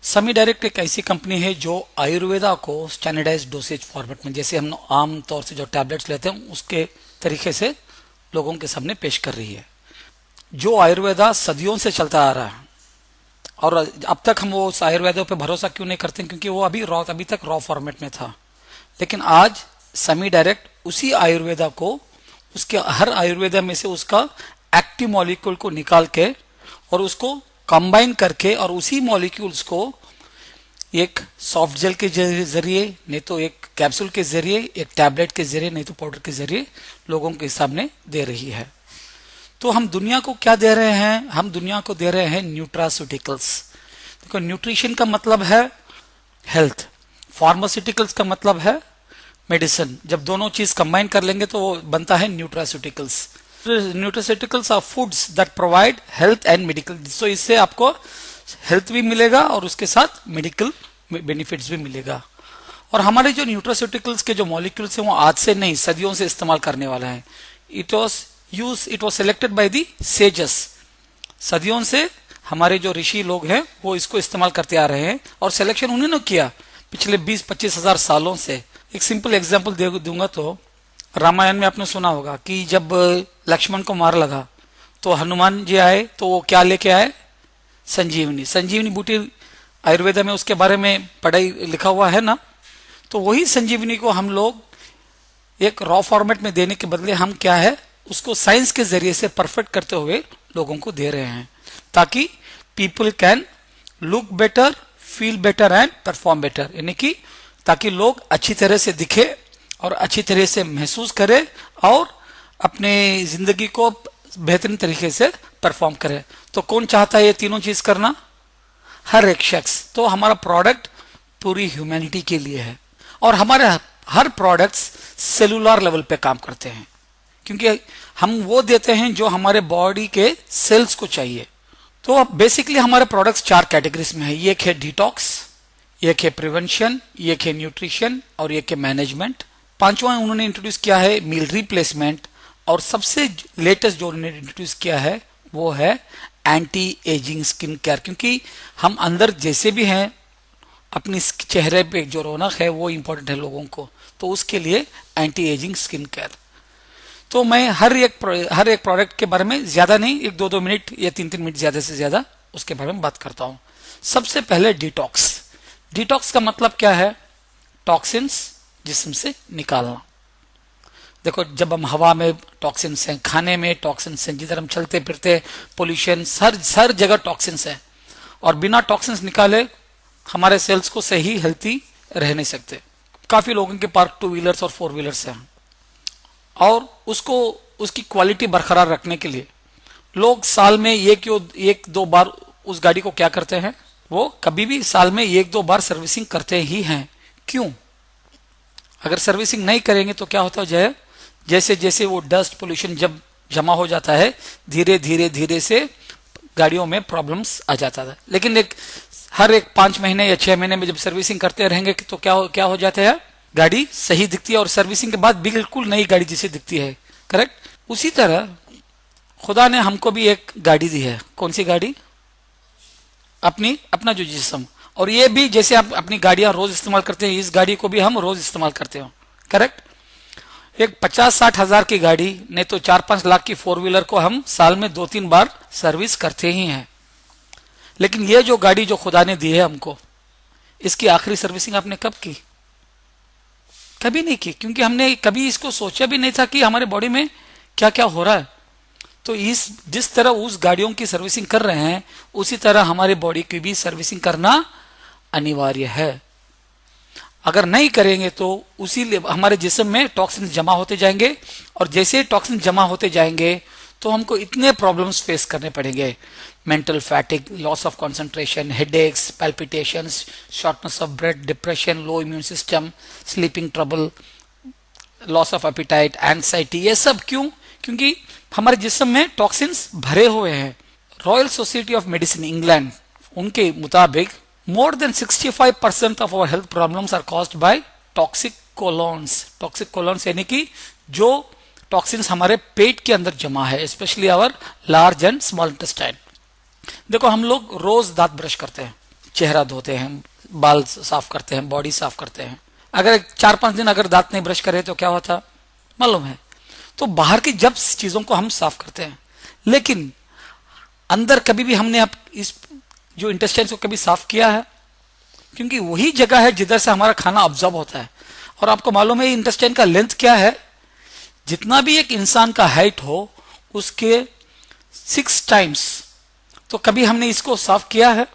समी डायरेक्ट एक ऐसी कंपनी है जो आयुर्वेदा को स्टैंडर्डाइज डोसेज फॉर्मेट में, जैसे हम आम तौर से जो टैबलेट्स लेते हैं उसके तरीके से लोगों के सामने पेश कर रही है। जो आयुर्वेदा सदियों से चलता आ रहा है, और अब तक हम वो उस आयुर्वेदा पे भरोसा क्यों नहीं करते, क्योंकि वो अभी तक रॉ फॉर्मेट में था। लेकिन आज समी डायरेक्ट उसी आयुर्वेदा को, उसके हर आयुर्वेदा में से उसका एक्टिव मॉलिक्यूल को निकाल के और उसको कंबाइन करके और उसी मॉलिक्यूल्स को एक सॉफ्ट जेल के जरिए, नहीं तो एक कैप्सूल के जरिए, एक टैबलेट के जरिए, नहीं तो पाउडर के जरिए लोगों के सामने दे रही है। तो हम दुनिया को क्या दे रहे हैं? हम दुनिया को दे रहे हैं न्यूट्रास्यूटिकल्स। देखो, न्यूट्रिशन का मतलब है हेल्थ, फार्मास्यूटिकल्स का मतलब है मेडिसिन। जब दोनों चीज कंबाइन कर लेंगे तो वो बनता है nutraceuticals. Nutraceuticals are foods that provide health and medical. तो इससे आपको हेल्थ भी मिलेगा और उसके साथ मेडिकल बेनिफिट्स भी मिलेगा। और हमारे जो न्यूट्रास्यूटिकल्स के जो मॉलिक्यूल्स हैं वो आज से नहीं, सदियों से इस्तेमाल करने वाला है। It was selected by the sages. सदियों से हमारे जो ऋषि लोग हैं वो इसको इस्तेमाल करते आ रहे हैं, और सिलेक्शन उन्होंने किया पिछले 20-25 हजार सालों से। एक सिंपल एग्जाम्पल दूंगा तो रामायण में आपने सुना होगा कि जब लक्ष्मण को मार लगा तो हनुमान जी आए, तो वो क्या लेके आए? संजीवनी। संजीवनी बूटी आयुर्वेदा में उसके बारे में पढ़ाई लिखा हुआ है ना। तो वही संजीवनी को हम लोग एक रॉ फॉर्मेट में देने के बदले हम क्या है, उसको साइंस के जरिए से परफेक्ट करते हुए लोगों को दे रहे हैं, ताकि people can look better, feel better and perform better. यानी कि ताकि लोग अच्छी तरह से दिखे और अच्छी तरह से महसूस करे और अपने जिंदगी को बेहतरीन तरीके से परफॉर्म करे। तो कौन चाहता है ये तीनों चीज करना? हर एक शख्स। तो हमारा प्रोडक्ट पूरी ह्यूमैनिटी के लिए है, और हमारे हर प्रोडक्ट्स सेलुलर लेवल पे काम करते हैं, क्योंकि हम वो देते हैं जो हमारे बॉडी के सेल्स को चाहिए। तो बेसिकली हमारे प्रोडक्ट्स 4 कैटेगरीज में है। एक है डिटॉक्स, एक है प्रिवेंशन, एक है न्यूट्रिशन और एक है मैनेजमेंट। पांचवा उन्होंने इंट्रोड्यूस किया है मील रिप्लेसमेंट, और सबसे लेटेस्ट जो उन्होंने इंट्रोड्यूस किया है वो है एंटी एजिंग स्किन केयर। क्योंकि हम अंदर जैसे भी हैं, अपनी चेहरे पे जो रौनक है वो इंपॉर्टेंट है लोगों को, तो उसके लिए एंटी एजिंग स्किन केयर। तो मैं हर एक प्रोडक्ट के बारे में ज्यादा नहीं, 1-2 मिनट या 3-3 मिनट ज्यादा से ज्यादा उसके बारे में बात करता हूं। सबसे पहले डिटॉक्स। डिटॉक्स का मतलब क्या है? टॉक्सिन्स जिस्म से निकालना। देखो, जब हम हवा में टॉक्सिन्स हैं, खाने में टॉक्सिन्स हैं, जिधर हम चलते फिरते पोल्यूशन, हर जगह टॉक्सिन्स हैं, और बिना टॉक्सिन्स निकाले हमारे सेल्स को सही हेल्थी रह नहीं सकते। काफी लोगों के पास 2 व्हीलर्स और 4 व्हीलर्स हैं, और उसकी क्वालिटी बरकरार रखने के लिए लोग साल में 1-2 बार उस गाड़ी को क्या करते हैं? वो कभी भी साल में 1-2 बार सर्विसिंग करते ही हैं। क्यों? अगर सर्विसिंग नहीं करेंगे तो क्या होता है, जैसे जैसे वो डस्ट पोल्यूशन जब जमा हो जाता है, धीरे धीरे धीरे से गाड़ियों में प्रॉब्लम्स आ जाता है। लेकिन हर 5 महीने या 6 महीने में जब सर्विसिंग करते रहेंगे तो क्या हो जाता है? गाड़ी सही दिखती है, और सर्विसिंग के बाद बिल्कुल नई गाड़ी जैसी दिखती है। करेक्ट? उसी तरह खुदा ने हमको भी एक गाड़ी दी है। कौन सी गाड़ी? अपना जो जिस्म। और ये भी जैसे आप अपनी गाड़ियां रोज इस्तेमाल करते हैं, इस गाड़ी को भी हम रोज इस्तेमाल करते हो। करेक्ट? एक 50-60 हजार की गाड़ी, नहीं तो 4-5 लाख की 4 व्हीलर को हम साल में 2-3 बार सर्विस करते ही हैं। लेकिन ये जो गाड़ी जो खुदा ने दी है हमको, इसकी आखिरी सर्विसिंग आपने कब की? कभी नहीं की, क्योंकि हमने कभी इसको सोचा भी नहीं था कि हमारे बॉडी में क्या क्या हो रहा है। तो जिस तरह उस गाड़ियों की सर्विसिंग कर रहे हैं, उसी तरह हमारे बॉडी की भी सर्विसिंग करना अनिवार्य है। अगर नहीं करेंगे तो हमारे जिस्म में टॉक्सिन जमा होते जाएंगे, और जैसे टॉक्सिन जमा होते जाएंगे तो हमको इतने प्रॉब्लम्स फेस करने पड़ेंगे। Mental fatigue, loss of concentration, headaches, palpitations, shortness of breath, depression, low immune system, sleeping trouble, loss of appetite, anxiety. ये सब क्यों? क्योंकि हमारे जिस्म में टॉक्सिन्स भरे हुए हैं। Royal society of medicine England, उनके मुताबिक more than 65% of our health problems are caused by toxic colons। toxic colons यानी कि जो टॉक्सिन्स हमारे पेट के अंदर जमा है, specially our large and small intestine. देखो, हम लोग रोज दांत ब्रश करते हैं, चेहरा धोते हैं, बाल साफ करते हैं, बॉडी साफ करते हैं। अगर 4-5 दिन अगर दांत नहीं ब्रश करे तो क्या होता मालूम है। तो बाहर की जब चीजों को हम साफ करते हैं, लेकिन अंदर कभी भी हमने इस जो इंटेस्टाइन को कभी साफ किया है? क्योंकि वही जगह है जिधर से हमारा खाना ऑब्जॉर्ब होता है। और आपको मालूम है इंटेस्टाइन का लेंथ क्या है? जितना भी एक इंसान का हाइट हो उसके 6 टाइम्स। तो कभी हमने इसको साफ किया है?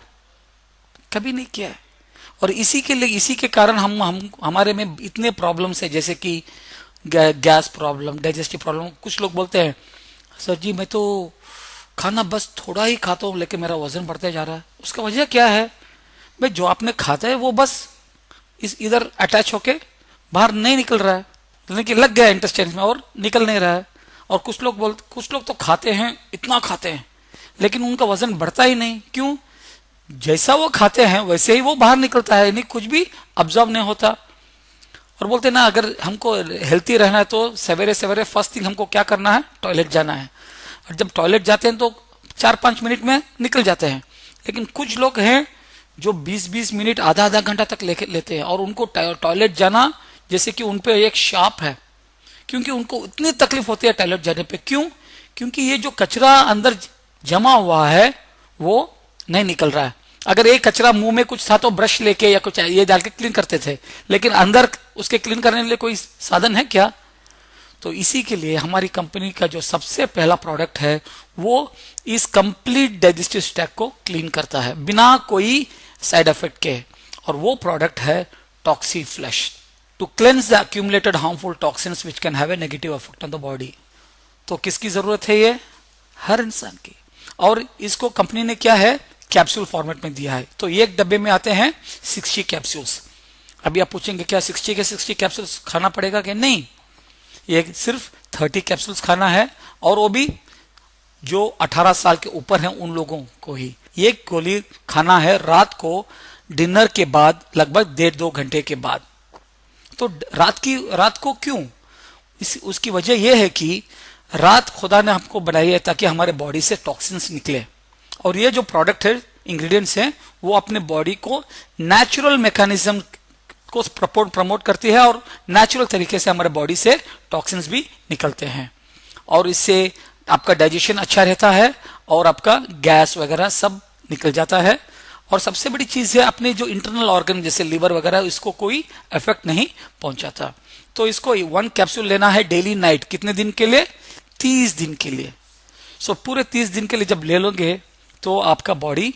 कभी नहीं किया है। और इसी के कारण हम हमारे में इतने प्रॉब्लम्स है, जैसे कि गैस प्रॉब्लम, डाइजेस्टिव प्रॉब्लम। कुछ लोग बोलते हैं सर जी मैं तो खाना बस थोड़ा ही खाता हूं लेकिन मेरा वजन बढ़ते जा रहा है। उसका वजह क्या है भाई? जो आपने खाता है वो बस इधर अटैच होके बाहर नहीं निकल रहा है, यानी कि लग गया इंटेस्टाइन में और निकल नहीं रहा है। और कुछ लोग तो खाते हैं, इतना खाते हैं, लेकिन उनका वजन बढ़ता ही नहीं। क्यों? जैसा वो खाते हैं वैसे ही वो बाहर निकलता है, यानी कुछ भी ऑब्जॉर्व नहीं होता। और बोलते ना अगर हमको हेल्थी रहना है तो सवेरे सवेरे फर्स्ट थिंग हमको क्या करना है? टॉयलेट जाना है। और जब टॉयलेट जाते हैं तो 4-5 मिनट में निकल जाते हैं। लेकिन कुछ लोग हैं जो 20-20 मिनट, आधा घंटा तक लेते हैं, और उनको टॉयलेट जाना जैसे कि उनपे एक शाप है, क्योंकि उनको इतनी तकलीफ होती है टॉयलेट जाने पे। क्यों? क्योंकि ये जो कचरा अंदर जमा हुआ है वो नहीं निकल रहा है। अगर एक कचरा मुंह में कुछ था तो ब्रश लेके या कुछ ये डाल के क्लीन करते थे, लेकिन अंदर उसके क्लीन करने के लिए कोई साधन है क्या? तो इसी के लिए हमारी कंपनी का जो सबसे पहला प्रोडक्ट है वो इस कंप्लीट डाइजेस्टिव स्टैक को क्लीन करता है बिना कोई साइड इफेक्ट के। और वो प्रोडक्ट है Toxi Flush, to cleanse the accumulated harmful toxins which can have a negative effect on the body. तो किसकी जरूरत है? ये हर इंसान की। और इसको कंपनी ने क्या है? कैप्सूल फॉर्मेट में दिया है। तो एक डब्बे में आते हैं 60 कैप्सूल्स। अभी आप पूछेंगे क्या 60 के 60 कैप्सूल्स खाना पड़ेगा कि नहीं? ये सिर्फ 30 कैप्सूल्स खाना है, और वो भी जो 18 साल के ऊपर हैं उन लोगों को ही। ये गोली खाना है रात को डिनर के बाद, लगभग 1.5-2 घंटे के बाद। तो रात को क्यों? उसकी वजह यह है कि रात खुदा ने हमको बनाई है ताकि हमारे बॉडी से टॉक्सिन्स निकले। और ये जो प्रोडक्ट है, इंग्रेडिएंट्स हैं, वो अपने बॉडी को नेचुरल मैकेनिज्म को प्रमोट करती है, और नेचुरल तरीके से हमारे बॉडी से टॉक्सिन्स भी निकलते हैं। और इससे आपका डाइजेशन अच्छा रहता है और आपका गैस वगैरह सब निकल जाता है। और सबसे बड़ी चीज है अपने जो इंटरनल ऑर्गन जैसे लिवर वगैरह, इसको कोई इफेक्ट नहीं पहुंचाता। तो इसको 1 कैप्सूल लेना है डेली नाइट। कितने दिन के लिए? 30 दिन के लिए। सो पूरे 30 दिन के लिए जब ले लोगे तो आपका बॉडी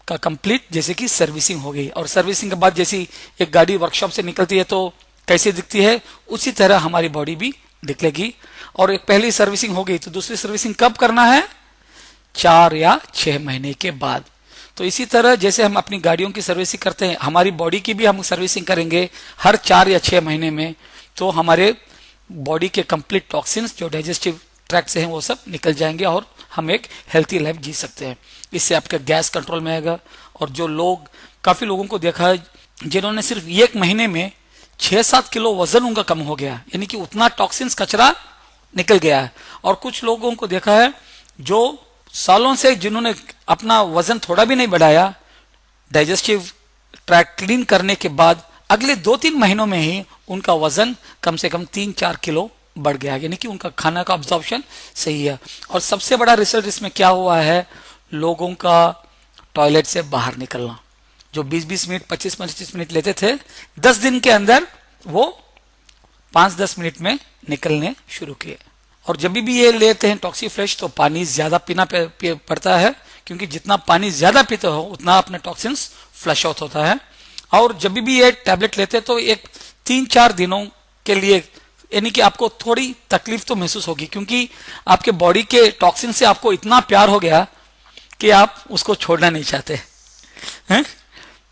का कंप्लीट जैसे कि सर्विसिंग हो गई। और सर्विसिंग के बाद जैसी एक गाड़ी वर्कशॉप से निकलती है तो कैसे दिखती है, उसी तरह हमारी बॉडी भी दिखेगी। और एक पहली सर्विसिंग हो गई तो दूसरी सर्विसिंग कब करना है? 4 या 6 महीने के बाद। तो इसी तरह जैसे हम अपनी गाड़ियों की सर्विसिंग करते हैं, हमारी बॉडी की भी हम सर्विसिंग करेंगे हर 4 या 6 महीने में। तो हमारे बॉडी के कंप्लीट टॉक्सिन्स जो डाइजेस्टिव ट्रैक्ट से हैं वो सब निकल जाएंगे और हम एक हेल्थी लाइफ जी सकते हैं। इससे आपका गैस कंट्रोल में आएगा। और जो लोग, काफी लोगों को देखा है जिन्होंने सिर्फ 1 महीने में 6-7 किलो वजन उनका कम हो गया, यानी कि उतना टॉक्सिन्स कचरा निकल गया है। और कुछ लोगों को देखा है जो सालों से जिन्होंने अपना वजन थोड़ा भी नहीं बढ़ाया, डाइजेस्टिव ट्रैक्ट क्लीन करने के बाद अगले 2-3 महीनों में ही उनका वजन कम से कम 3-4 किलो बढ़ गया, यानी कि उनका खाना का अब्जॉर्प्शन सही है। और सबसे बड़ा रिजल्ट इसमें क्या हुआ है? लोगों का टॉयलेट से बाहर निकलना, जो 20-20 मिनट, 25-25 मिनट लेते थे, 10 दिन के अंदर वो 5-10 मिनट में निकलने शुरू किए। और जब भी ये लेते हैं टॉक्सी फ्लश तो पानी ज्यादा पीना पड़ता है, क्योंकि जितना पानी ज्यादा पीते हो उतना अपने टॉक्सिन्स फ्लश आउट होता है। और जब भी ये टैबलेट लेते हैं तो एक 3-4 दिनों के लिए, यानी कि आपको थोड़ी तकलीफ तो महसूस होगी, क्योंकि आपके बॉडी के टॉक्सिन से आपको इतना प्यार हो गया कि आप उसको छोड़ना नहीं चाहते हैं।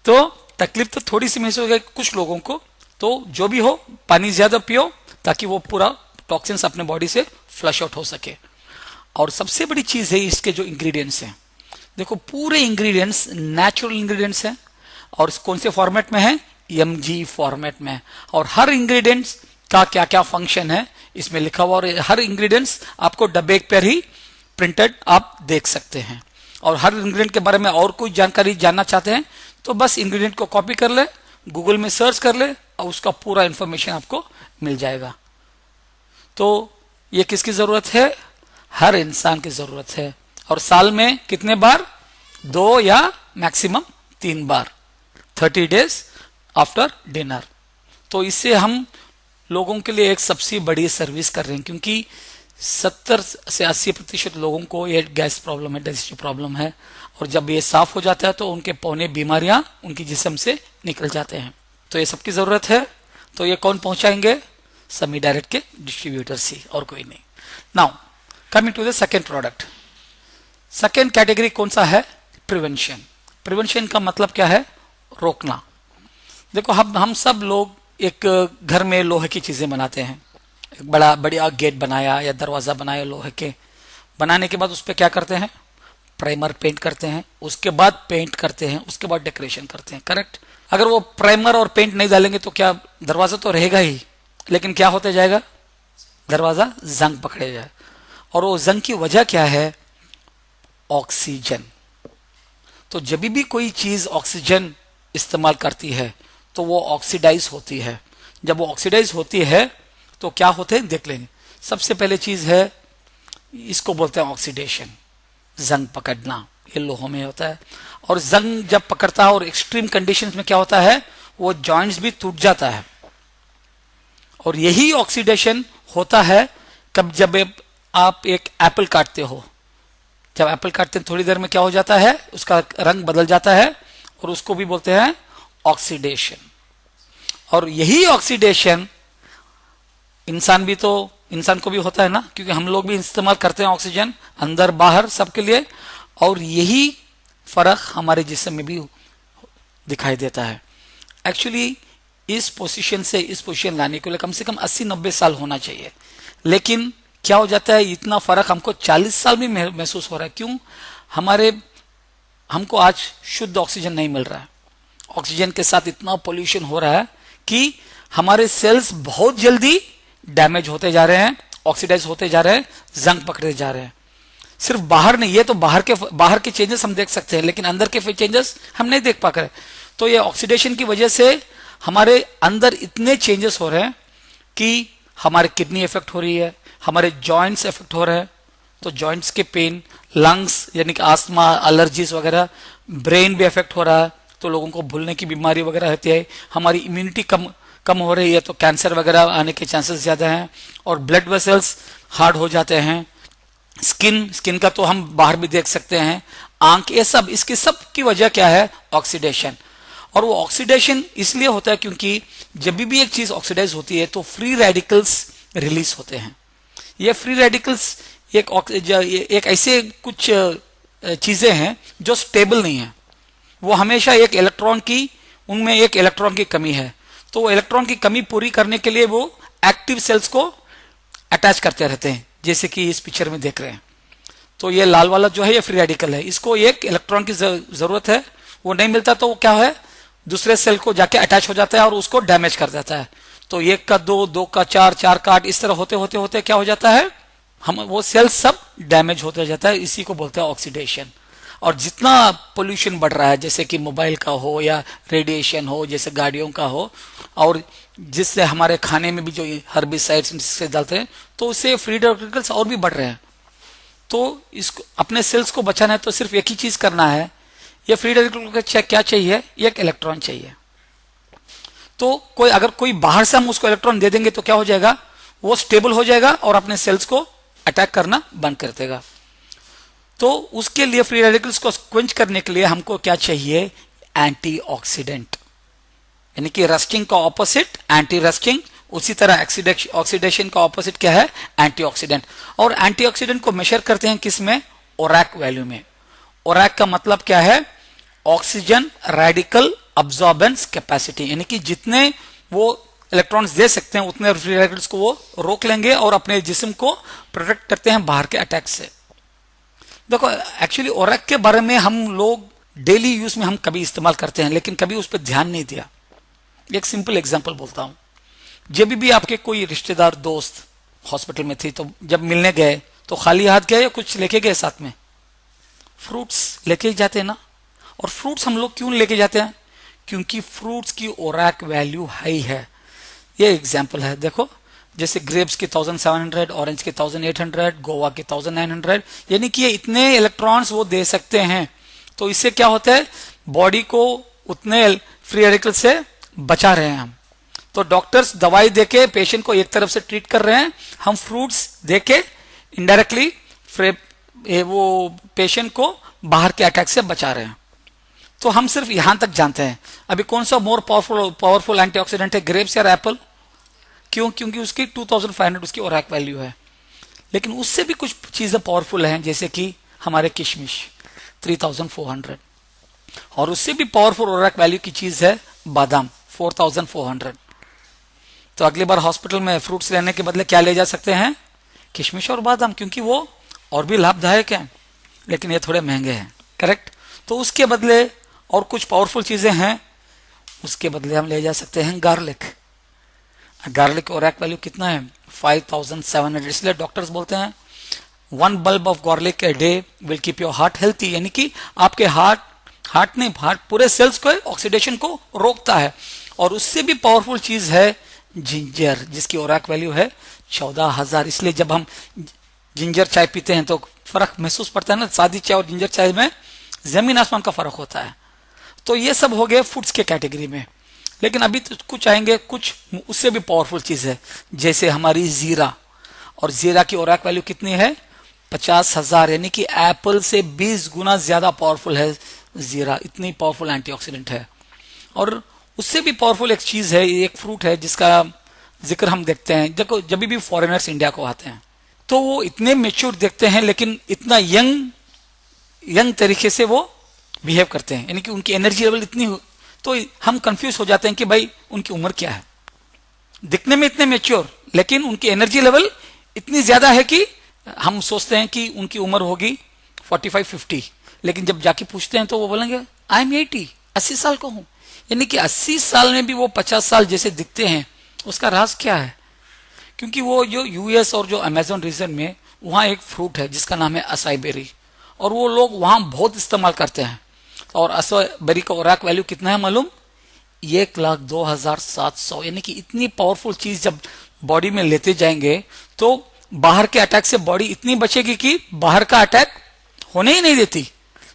तो तकलीफ तो थोड़ी सी महसूस होगी कुछ लोगों को। तो जो भी हो, पानी ज्यादा पियो ताकि वो पूरा टॉक्सिन्स अपने बॉडी से फ्लश आउट हो सके। और सबसे बड़ी चीज है इसके जो इंग्रेडिएंट्स हैं, देखो पूरे इंग्रेडिएंट्स नेचुरल इंग्रेडिएंट्स हैं। और कौन से फॉर्मेट में है? MG फॉर्मेट में। और हर इंग्रेडिएंट्स का क्या क्या फंक्शन है इसमें लिखा हुआ, और हर इंग्रेडिएंट्स आपको डब्बे पर ही प्रिंटेड आप देख सकते हैं। और हर इंग्रेडिएंट के बारे में और कोई जानकारी जानना चाहते हैं तो बस इंग्रेडिएंट को कॉपी कर ले, गूगल में सर्च कर ले और उसका पूरा इंफॉर्मेशन आपको मिल जाएगा। तो ये किसकी जरूरत है? हर इंसान की जरूरत है। और साल में कितने बार? 2 या मैक्सिमम 3 बार, 30 डेज आफ्टर डिनर। तो इससे हम लोगों के लिए एक सबसे बड़ी सर्विस कर रहे हैं, क्योंकि 70 से 80% लोगों को ये गैस प्रॉब्लम है, डाइजेस्टिव प्रॉब्लम है, और जब ये साफ हो जाता है तो उनके पौने बीमारियां उनकी जिस्म से निकल जाते हैं। तो ये सबकी जरूरत है। तो ये कौन पहुंचाएंगे? सेमी डायरेक्ट के डिस्ट्रीब्यूटर्स ही, और कोई नहीं। Now coming to the second product. Second category कौन सा है? प्रिवेंशन। प्रिवेंशन का मतलब क्या है? रोकना। देखो, हम सब लोग एक घर में लोहे की चीजें बनाते हैं। एक बढ़िया गेट बनाया या दरवाजा बनाया लोहे के, बनाने के बाद उस पर क्या करते हैं? प्राइमर पेंट करते हैं, उसके बाद पेंट करते हैं, उसके बाद डेकोरेशन करते हैं, करेक्ट? अगर वो प्राइमर और पेंट नहीं डालेंगे तो क्या, दरवाजा तो रहेगा ही, लेकिन क्या होते जाएगा? दरवाजा जंग पकड़े जाए। और वो जंग की वजह क्या है? ऑक्सीजन। तो जब भी कोई चीज ऑक्सीजन इस्तेमाल करती है तो वो ऑक्सीडाइज होती है। जब वो ऑक्सीडाइज होती है तो क्या होते हैं, देख लेंगे। सबसे पहले चीज है, इसको बोलते हैं ऑक्सीडेशन, जंग पकड़ना। ये लोहों में होता है। और जंग जब पकड़ता है और एक्सट्रीम कंडीशंस में क्या होता है? वो जॉइंट्स भी टूट जाता है। और यही ऑक्सीडेशन होता है कब, जब आप एक एप्पल काटते हो। जब एप्पल काटते हैं थोड़ी देर में क्या हो जाता है? उसका रंग बदल जाता है, और उसको भी बोलते हैं ऑक्सीडेशन। और यही ऑक्सीडेशन इंसान को भी होता है ना, क्योंकि हम लोग भी इस्तेमाल करते हैं ऑक्सीजन अंदर बाहर सबके लिए। और यही फर्क हमारे जिस्म में भी दिखाई देता है। एक्चुअली इस पोजीशन से इस पोजीशन लाने के लिए कम से कम 80-90 साल होना चाहिए, लेकिन क्या हो जाता है, इतना फर्क हमको 40 साल में महसूस हो रहा है। क्यों? हमको आज शुद्ध ऑक्सीजन नहीं मिल रहा है। ऑक्सीजन के साथ इतना पोल्यूशन हो रहा है कि हमारे सेल्स बहुत जल्दी डैमेज होते जा रहे हैं, ऑक्सीडाइज होते जा रहे हैं, जंग पकड़े जा रहे हैं। सिर्फ बाहर नहीं, ये तो बाहर के चेंजेस हम देख सकते हैं, लेकिन अंदर के चेंजेस हम नहीं देख पा रहे। तो ये ऑक्सीडेशन की वजह से हमारे अंदर इतने चेंजेस हो रहे हैं कि हमारे किडनी इफेक्ट हो रही है, हमारे जॉइंट्स इफेक्ट हो रहे हैं। तो जॉइंट्स के पेन, लंग्स यानी कि आस्थमा, एलर्जीज वगैरह, ब्रेन भी इफेक्ट हो रहा है, तो लोगों को भूलने की बीमारी वगैरह होती है। हमारी इम्यूनिटी कम हो रही है, तो कैंसर वगैरह आने के चांसेस ज्यादा हैं। और ब्लड वेसल्स हार्ड हो जाते हैं। स्किन का तो हम बाहर भी देख सकते हैं, आंख, ये सब, इसकी सब की वजह क्या है? ऑक्सीडेशन। और वो ऑक्सीडेशन इसलिए होता है क्योंकि जब भी एक चीज ऑक्सीडाइज होती है तो फ्री रेडिकल्स रिलीज होते हैं। ये फ्री रेडिकल्स एक ऐसे कुछ चीजें हैं जो स्टेबल नहीं है। वो हमेशा उनमें एक इलेक्ट्रॉन की कमी है। तो वो इलेक्ट्रॉन की कमी पूरी करने के लिए वो एक्टिव सेल्स को अटैच करते रहते हैं, जैसे कि इस पिक्चर में देख रहे हैं। तो ये लाल वाला जो है ये फ्री रेडिकल है, इसको एक इलेक्ट्रॉन की जरूरत है, वो नहीं मिलता तो वो क्या है, दूसरे सेल को जाके अटैच हो जाता है और उसको डैमेज कर देता है। तो 1 का 2, 2 का 4, 4 का 8, इस तरह होते होते होते क्या हो जाता है, वो सेल सब डैमेज होते जाता है। इसी को बोलते हैं ऑक्सीडेशन। और जितना पोल्यूशन बढ़ रहा है, जैसे कि मोबाइल का हो या रेडिएशन हो, जैसे गाड़ियों का हो, और जिससे हमारे खाने में भी जो हर्बिसाइड्स जिससे डालते हैं, तो उससे फ्री रेडिकल्स और भी बढ़ रहे हैं। तो इसको अपने सेल्स को बचाना है तो सिर्फ एक ही चीज करना है, ये फ्री रेडिकल को क्या चाहिए, एक इलेक्ट्रॉन चाहिए। तो अगर कोई बाहर से हम उसको इलेक्ट्रॉन दे देंगे तो क्या हो जाएगा, वो स्टेबल हो जाएगा और अपने सेल्स को अटैक करना बंद कर देगा। तो उसके लिए फ्री रेडिकल्स को क्वेंच करने के लिए हमको क्या चाहिए, एंटीऑक्सीडेंट, यानी कि रस्टिंग का ऑपोजिट एंटी रस्टिंग। उसी तरह ऑक्सीडेशन का ऑपोजिट क्या है, एंटीऑक्सीडेंट। और एंटीऑक्सीडेंट को मेजर करते हैं किस में, ओरैक वैल्यू में। ओरैक का मतलब क्या है, ऑक्सीजन रेडिकल अब्सॉर्बेंस कैपेसिटी, यानी कि जितने वो इलेक्ट्रॉन्स दे सकते हैं उतने फ्री रेडिकल्स को वो रोक लेंगे और अपने जिस्म को प्रोटेक्ट करते हैं बाहर के अटैक से। देखो, एक्चुअली ओरैक के बारे में हम लोग डेली यूज में हम कभी इस्तेमाल करते हैं, लेकिन कभी उस पर ध्यान नहीं दिया। एक सिंपल एग्जांपल बोलता हूं। जब भी आपके कोई रिश्तेदार दोस्त हॉस्पिटल में थी, तो जब मिलने गए तो खाली हाथ गए या कुछ लेके गए साथ में, फ्रूट्स लेके ही जाते ना। और फ्रूट्स हम लोग क्यों लेके जाते हैं? क्योंकि फ्रूट्स की ओरैक वैल्यू हाई है। ये एग्जाम्पल है, देखो जैसे ग्रेप्स की 1700, ऑरेंज के 1800, गोवा के 1900, यानी कि ये इतने इलेक्ट्रॉन्स वो दे सकते हैं। तो इससे क्या होता है, बॉडी को उतने फ्री रेडिकल से बचा रहे हैं हम। तो डॉक्टर्स दवाई देके पेशेंट को एक तरफ से ट्रीट कर रहे हैं, हम फ्रूट्स देके इनडायरेक्टली वो पेशेंट को बाहर के अटैक से बचा रहे हैं। तो हम सिर्फ यहां तक जानते हैं। अभी कौन सा मोर पावरफुल एंटीऑक्सीडेंट है, ग्रेप्स या एप्पल? क्यों? क्योंकि उसकी 2500 उसकी ओरैक वैल्यू है। लेकिन उससे भी कुछ चीजें पावरफुल हैं, जैसे कि हमारे किशमिश 3400, और उससे भी पावरफुल ओरैक वैल्यू की चीज है बादाम 4400। तो अगली बार हॉस्पिटल में फ्रूट्स लेने के बदले क्या ले जा सकते हैं? किशमिश और बादाम, क्योंकि वो और भी लाभदायक है, लेकिन ये थोड़े महंगे हैं। करेक्ट? तो उसके बदले और कुछ पावरफुल चीजें हैं, उसके बदले हम ले जा सकते हैं गार्लिक। गार्लिक ओरैक वैल्यू कितना है? 5700। इसलिए डॉक्टर्स बोलते हैं 1 bulb of garlic a day will keep your heart healthy, यानी कि आपके हार्ट पूरे सेल्स को ऑक्सीडेशन को रोकता है। और उससे भी पावरफुल चीज है जिंजर, जिसकी ओरैक वैल्यू है 14000। इसलिए जब हम जिंजर चाय पीते हैं तो फर्क महसूस पड़ता है ना, सादी चाय और जिंजर चाय में जमीन आसमान का फर्क होता है। तो ये सब हो गए फूड्स के कैटेगरी में। लेकिन अभी तो कुछ आएंगे, कुछ उससे भी पावरफुल चीज है, जैसे हमारी जीरा। और जीरा की ओरैक वैल्यू कितनी है? 50000, यानी कि एप्पल से 20 गुना ज्यादा पावरफुल है जीरा। इतनी पावरफुल एंटीऑक्सीडेंट है। और उससे भी पावरफुल एक चीज है, एक फ्रूट है जिसका जिक्र हम देखते हैं। देखो जब भी फॉरेनर्स इंडिया को आते हैं तो वो इतने मेच्योर देखते हैं, लेकिन इतना यंग तरीके से वो बिहेव करते हैं, यानी कि उनकी एनर्जी लेवल इतनी तो हम कंफ्यूज हो जाते हैं कि भाई उनकी उम्र क्या है। दिखने में इतने मेच्योर, लेकिन उनकी एनर्जी लेवल इतनी ज्यादा है कि हम सोचते हैं कि उनकी उम्र होगी 45-50, लेकिन जब जाके पूछते हैं तो वो बोलेंगे आई एम 80 साल का हूं। यानी कि 80 साल में भी वो 50 साल जैसे दिखते हैं। उसका राज क्या है? क्योंकि वो जो यूएस और जो अमेजोन रीजन में वहां एक फ्रूट है जिसका नाम है असाई बेरी, और वो लोग वहां बहुत इस्तेमाल करते हैं। और असाई बेरी का ओरैक वैल्यू कितना है मालूम? 1,02,700। यानी कि इतनी पावरफुल चीज जब बॉडी में लेते जाएंगे तो बाहर के अटैक से बॉडी इतनी बचेगी कि बाहर का अटैक होने ही नहीं देती।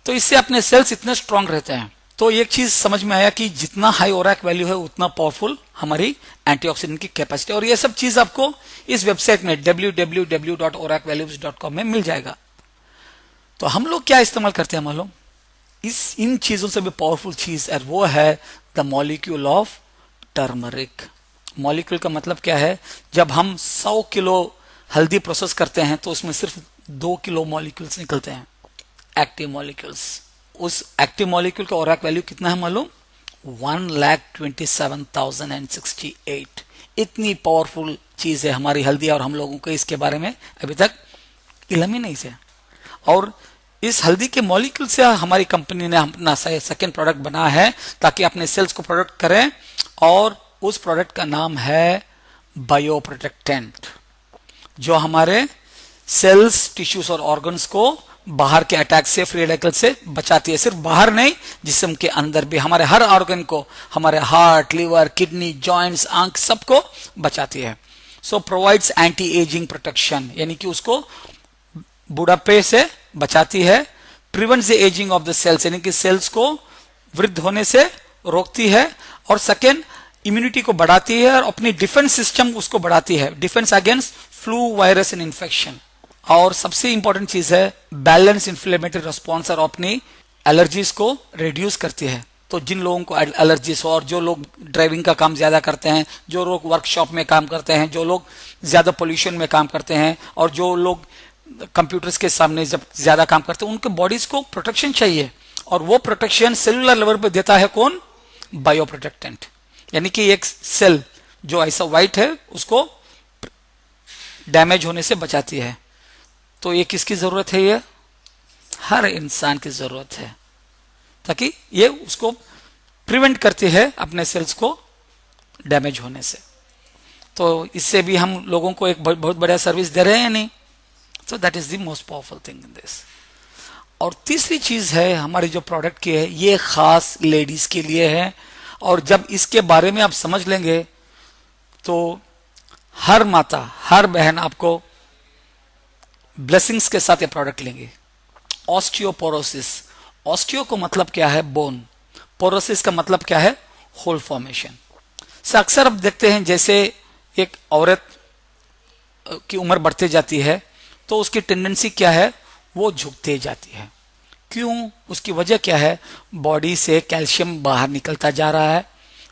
तो इससे अपने सेल्स इतने स्ट्रांग रहते हैं। तो एक चीज समझ में आया कि जितना हाई ओरैक वैल्यू है उतना पावरफुल हमारी एंटीऑक्सीडेंट की कैपेसिटी। और ये सब चीज आपको इस वेबसाइट में www.oracvalues.com में मिल जाएगा। तो हम लोग क्या इस्तेमाल करते हैं मालूम? इन चीजों से भी पावरफुल चीज है, वो है the molecule of turmeric. Molecule का मतलब क्या है? जब हम 100 किलो हल्दी प्रोसेस करते हैं तो उसमें सिर्फ 2 किलो मॉलिक्यूल्स निकलते हैं, एक्टिव मॉलिक्यूल्स। उस एक्टिव मॉलिक्यूल का ओरैक वैल्यू कितना है मालूम? 1,27,068। इतनी पावरफुल चीज है हमारी हल्दी, और हम लोगों को इसके बारे में अभी तक इल्म ही नहीं है। और इस हल्दी के मॉलिक्यूल से हमारी कंपनी ने अपना सेकेंड प्रोडक्ट बनाया है ताकि अपने सेल्स को प्रोडक्ट करें, और उस प्रोडक्ट का नाम है बायो प्रोटेक्टेंट, जो हमारे सेल्स, टिश्यूज और ऑर्गन्स को बाहर के अटैक से, फ्री रेडिकल से बचाती है। सिर्फ बाहर नहीं, जिस्म के अंदर भी हमारे हर ऑर्गन को, हमारे हार्ट, लिवर, किडनी, जॉइंट्स, आंख, सबको बचाती है। So provides anti ageing protection, यानी कि उसको बुढ़ापे से बचाती है। Prevents the ageing of the cells, यानी कि सेल्स को वृद्ध होने से रोकती है। और सेकेंड, इम्यूनिटी को बढ़ाती है और अपनी डिफेंस सिस्टम उसको बढ़ाती है, defence against flu, virus and infection. और सबसे इंपॉर्टेंट चीज है बैलेंस इन्फ्लेमेटरी रिस्पॉन्स, और अपनी एलर्जीज को रिड्यूस करती है। तो जिन लोगों को एलर्जीज हो, और जो लोग ड्राइविंग का काम ज्यादा करते हैं, जो लोग वर्कशॉप में काम करते हैं, जो लोग ज्यादा पोल्यूशन में काम करते हैं, और जो लोग कंप्यूटर्स के सामने जब ज्यादा काम करते हैं, उनके बॉडीज को प्रोटेक्शन चाहिए। और वो प्रोटेक्शन सेलुलर लेवल पे देता है कौन? Bio protectant. यानी कि एक सेल जो ऐसा व्हाइट है उसको डैमेज होने से बचाती है। तो ये किसकी जरूरत है? ये हर इंसान की जरूरत है, ताकि ये उसको प्रिवेंट करती है अपने सेल्स को डैमेज होने से। तो इससे भी हम लोगों को एक बहुत बड़ा सर्विस दे रहे हैं या नहीं? So that is the most powerful thing in this. और तीसरी चीज है हमारी जो प्रोडक्ट की है, ये खास लेडीज के लिए है। और जब इसके बारे में आप समझ लेंगे तो हर माता, हर बहन आपको ब्लेसिंग्स के साथ ये प्रोडक्ट लेंगे। ऑस्टियोपोरोसिस, ऑस्टियो को मतलब क्या है? बोन। पोरोसिस का मतलब क्या है? Hole formation. से अक्सर आप देखते हैं जैसे एक औरत की उम्र बढ़ते जाती है तो उसकी टेंडेंसी क्या है? वो झुकते जाती है। क्यों? उसकी वजह क्या है? बॉडी से कैल्शियम बाहर निकलता जा रहा है।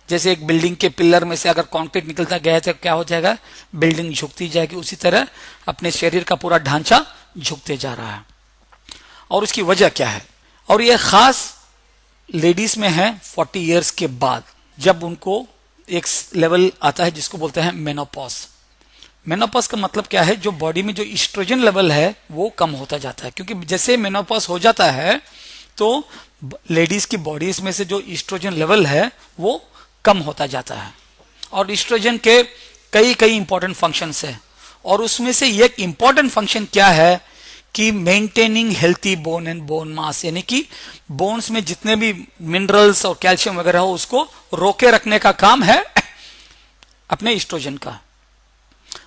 जैसे एक बिल्डिंग के पिलर में से अगर कंक्रीट निकलता गया तो क्या हो जाएगा? बिल्डिंग झुकती जाएगी। उसी तरह अपने शरीर का पूरा ढांचा झुकते जा रहा है। और उसकी वजह क्या है? और यह खास लेडीज में है 40 इयर्स के बाद, जब उनको एक लेवल आता है जिसको बोलते हैं मेनोपॉज। मेनोपॉज का मतलब क्या है? जो बॉडी में जो ईस्ट्रोजन लेवल है वो कम होता जाता है। क्योंकि जैसे मेनोपॉज हो जाता है तो लेडीज की बॉडीज में से जो ईस्ट्रोजन लेवल है वो कम होता जाता है। और ईस्ट्रोजन के कई कई इंपॉर्टेंट फंक्शंस है, और उसमें से एक इंपॉर्टेंट फंक्शन क्या है कि maintaining healthy bone and bone mass, यानी कि बोन्स में जितने भी मिनरल्स और कैल्शियम वगैरह हो उसको रोके रखने का काम है अपने ईस्ट्रोजन का।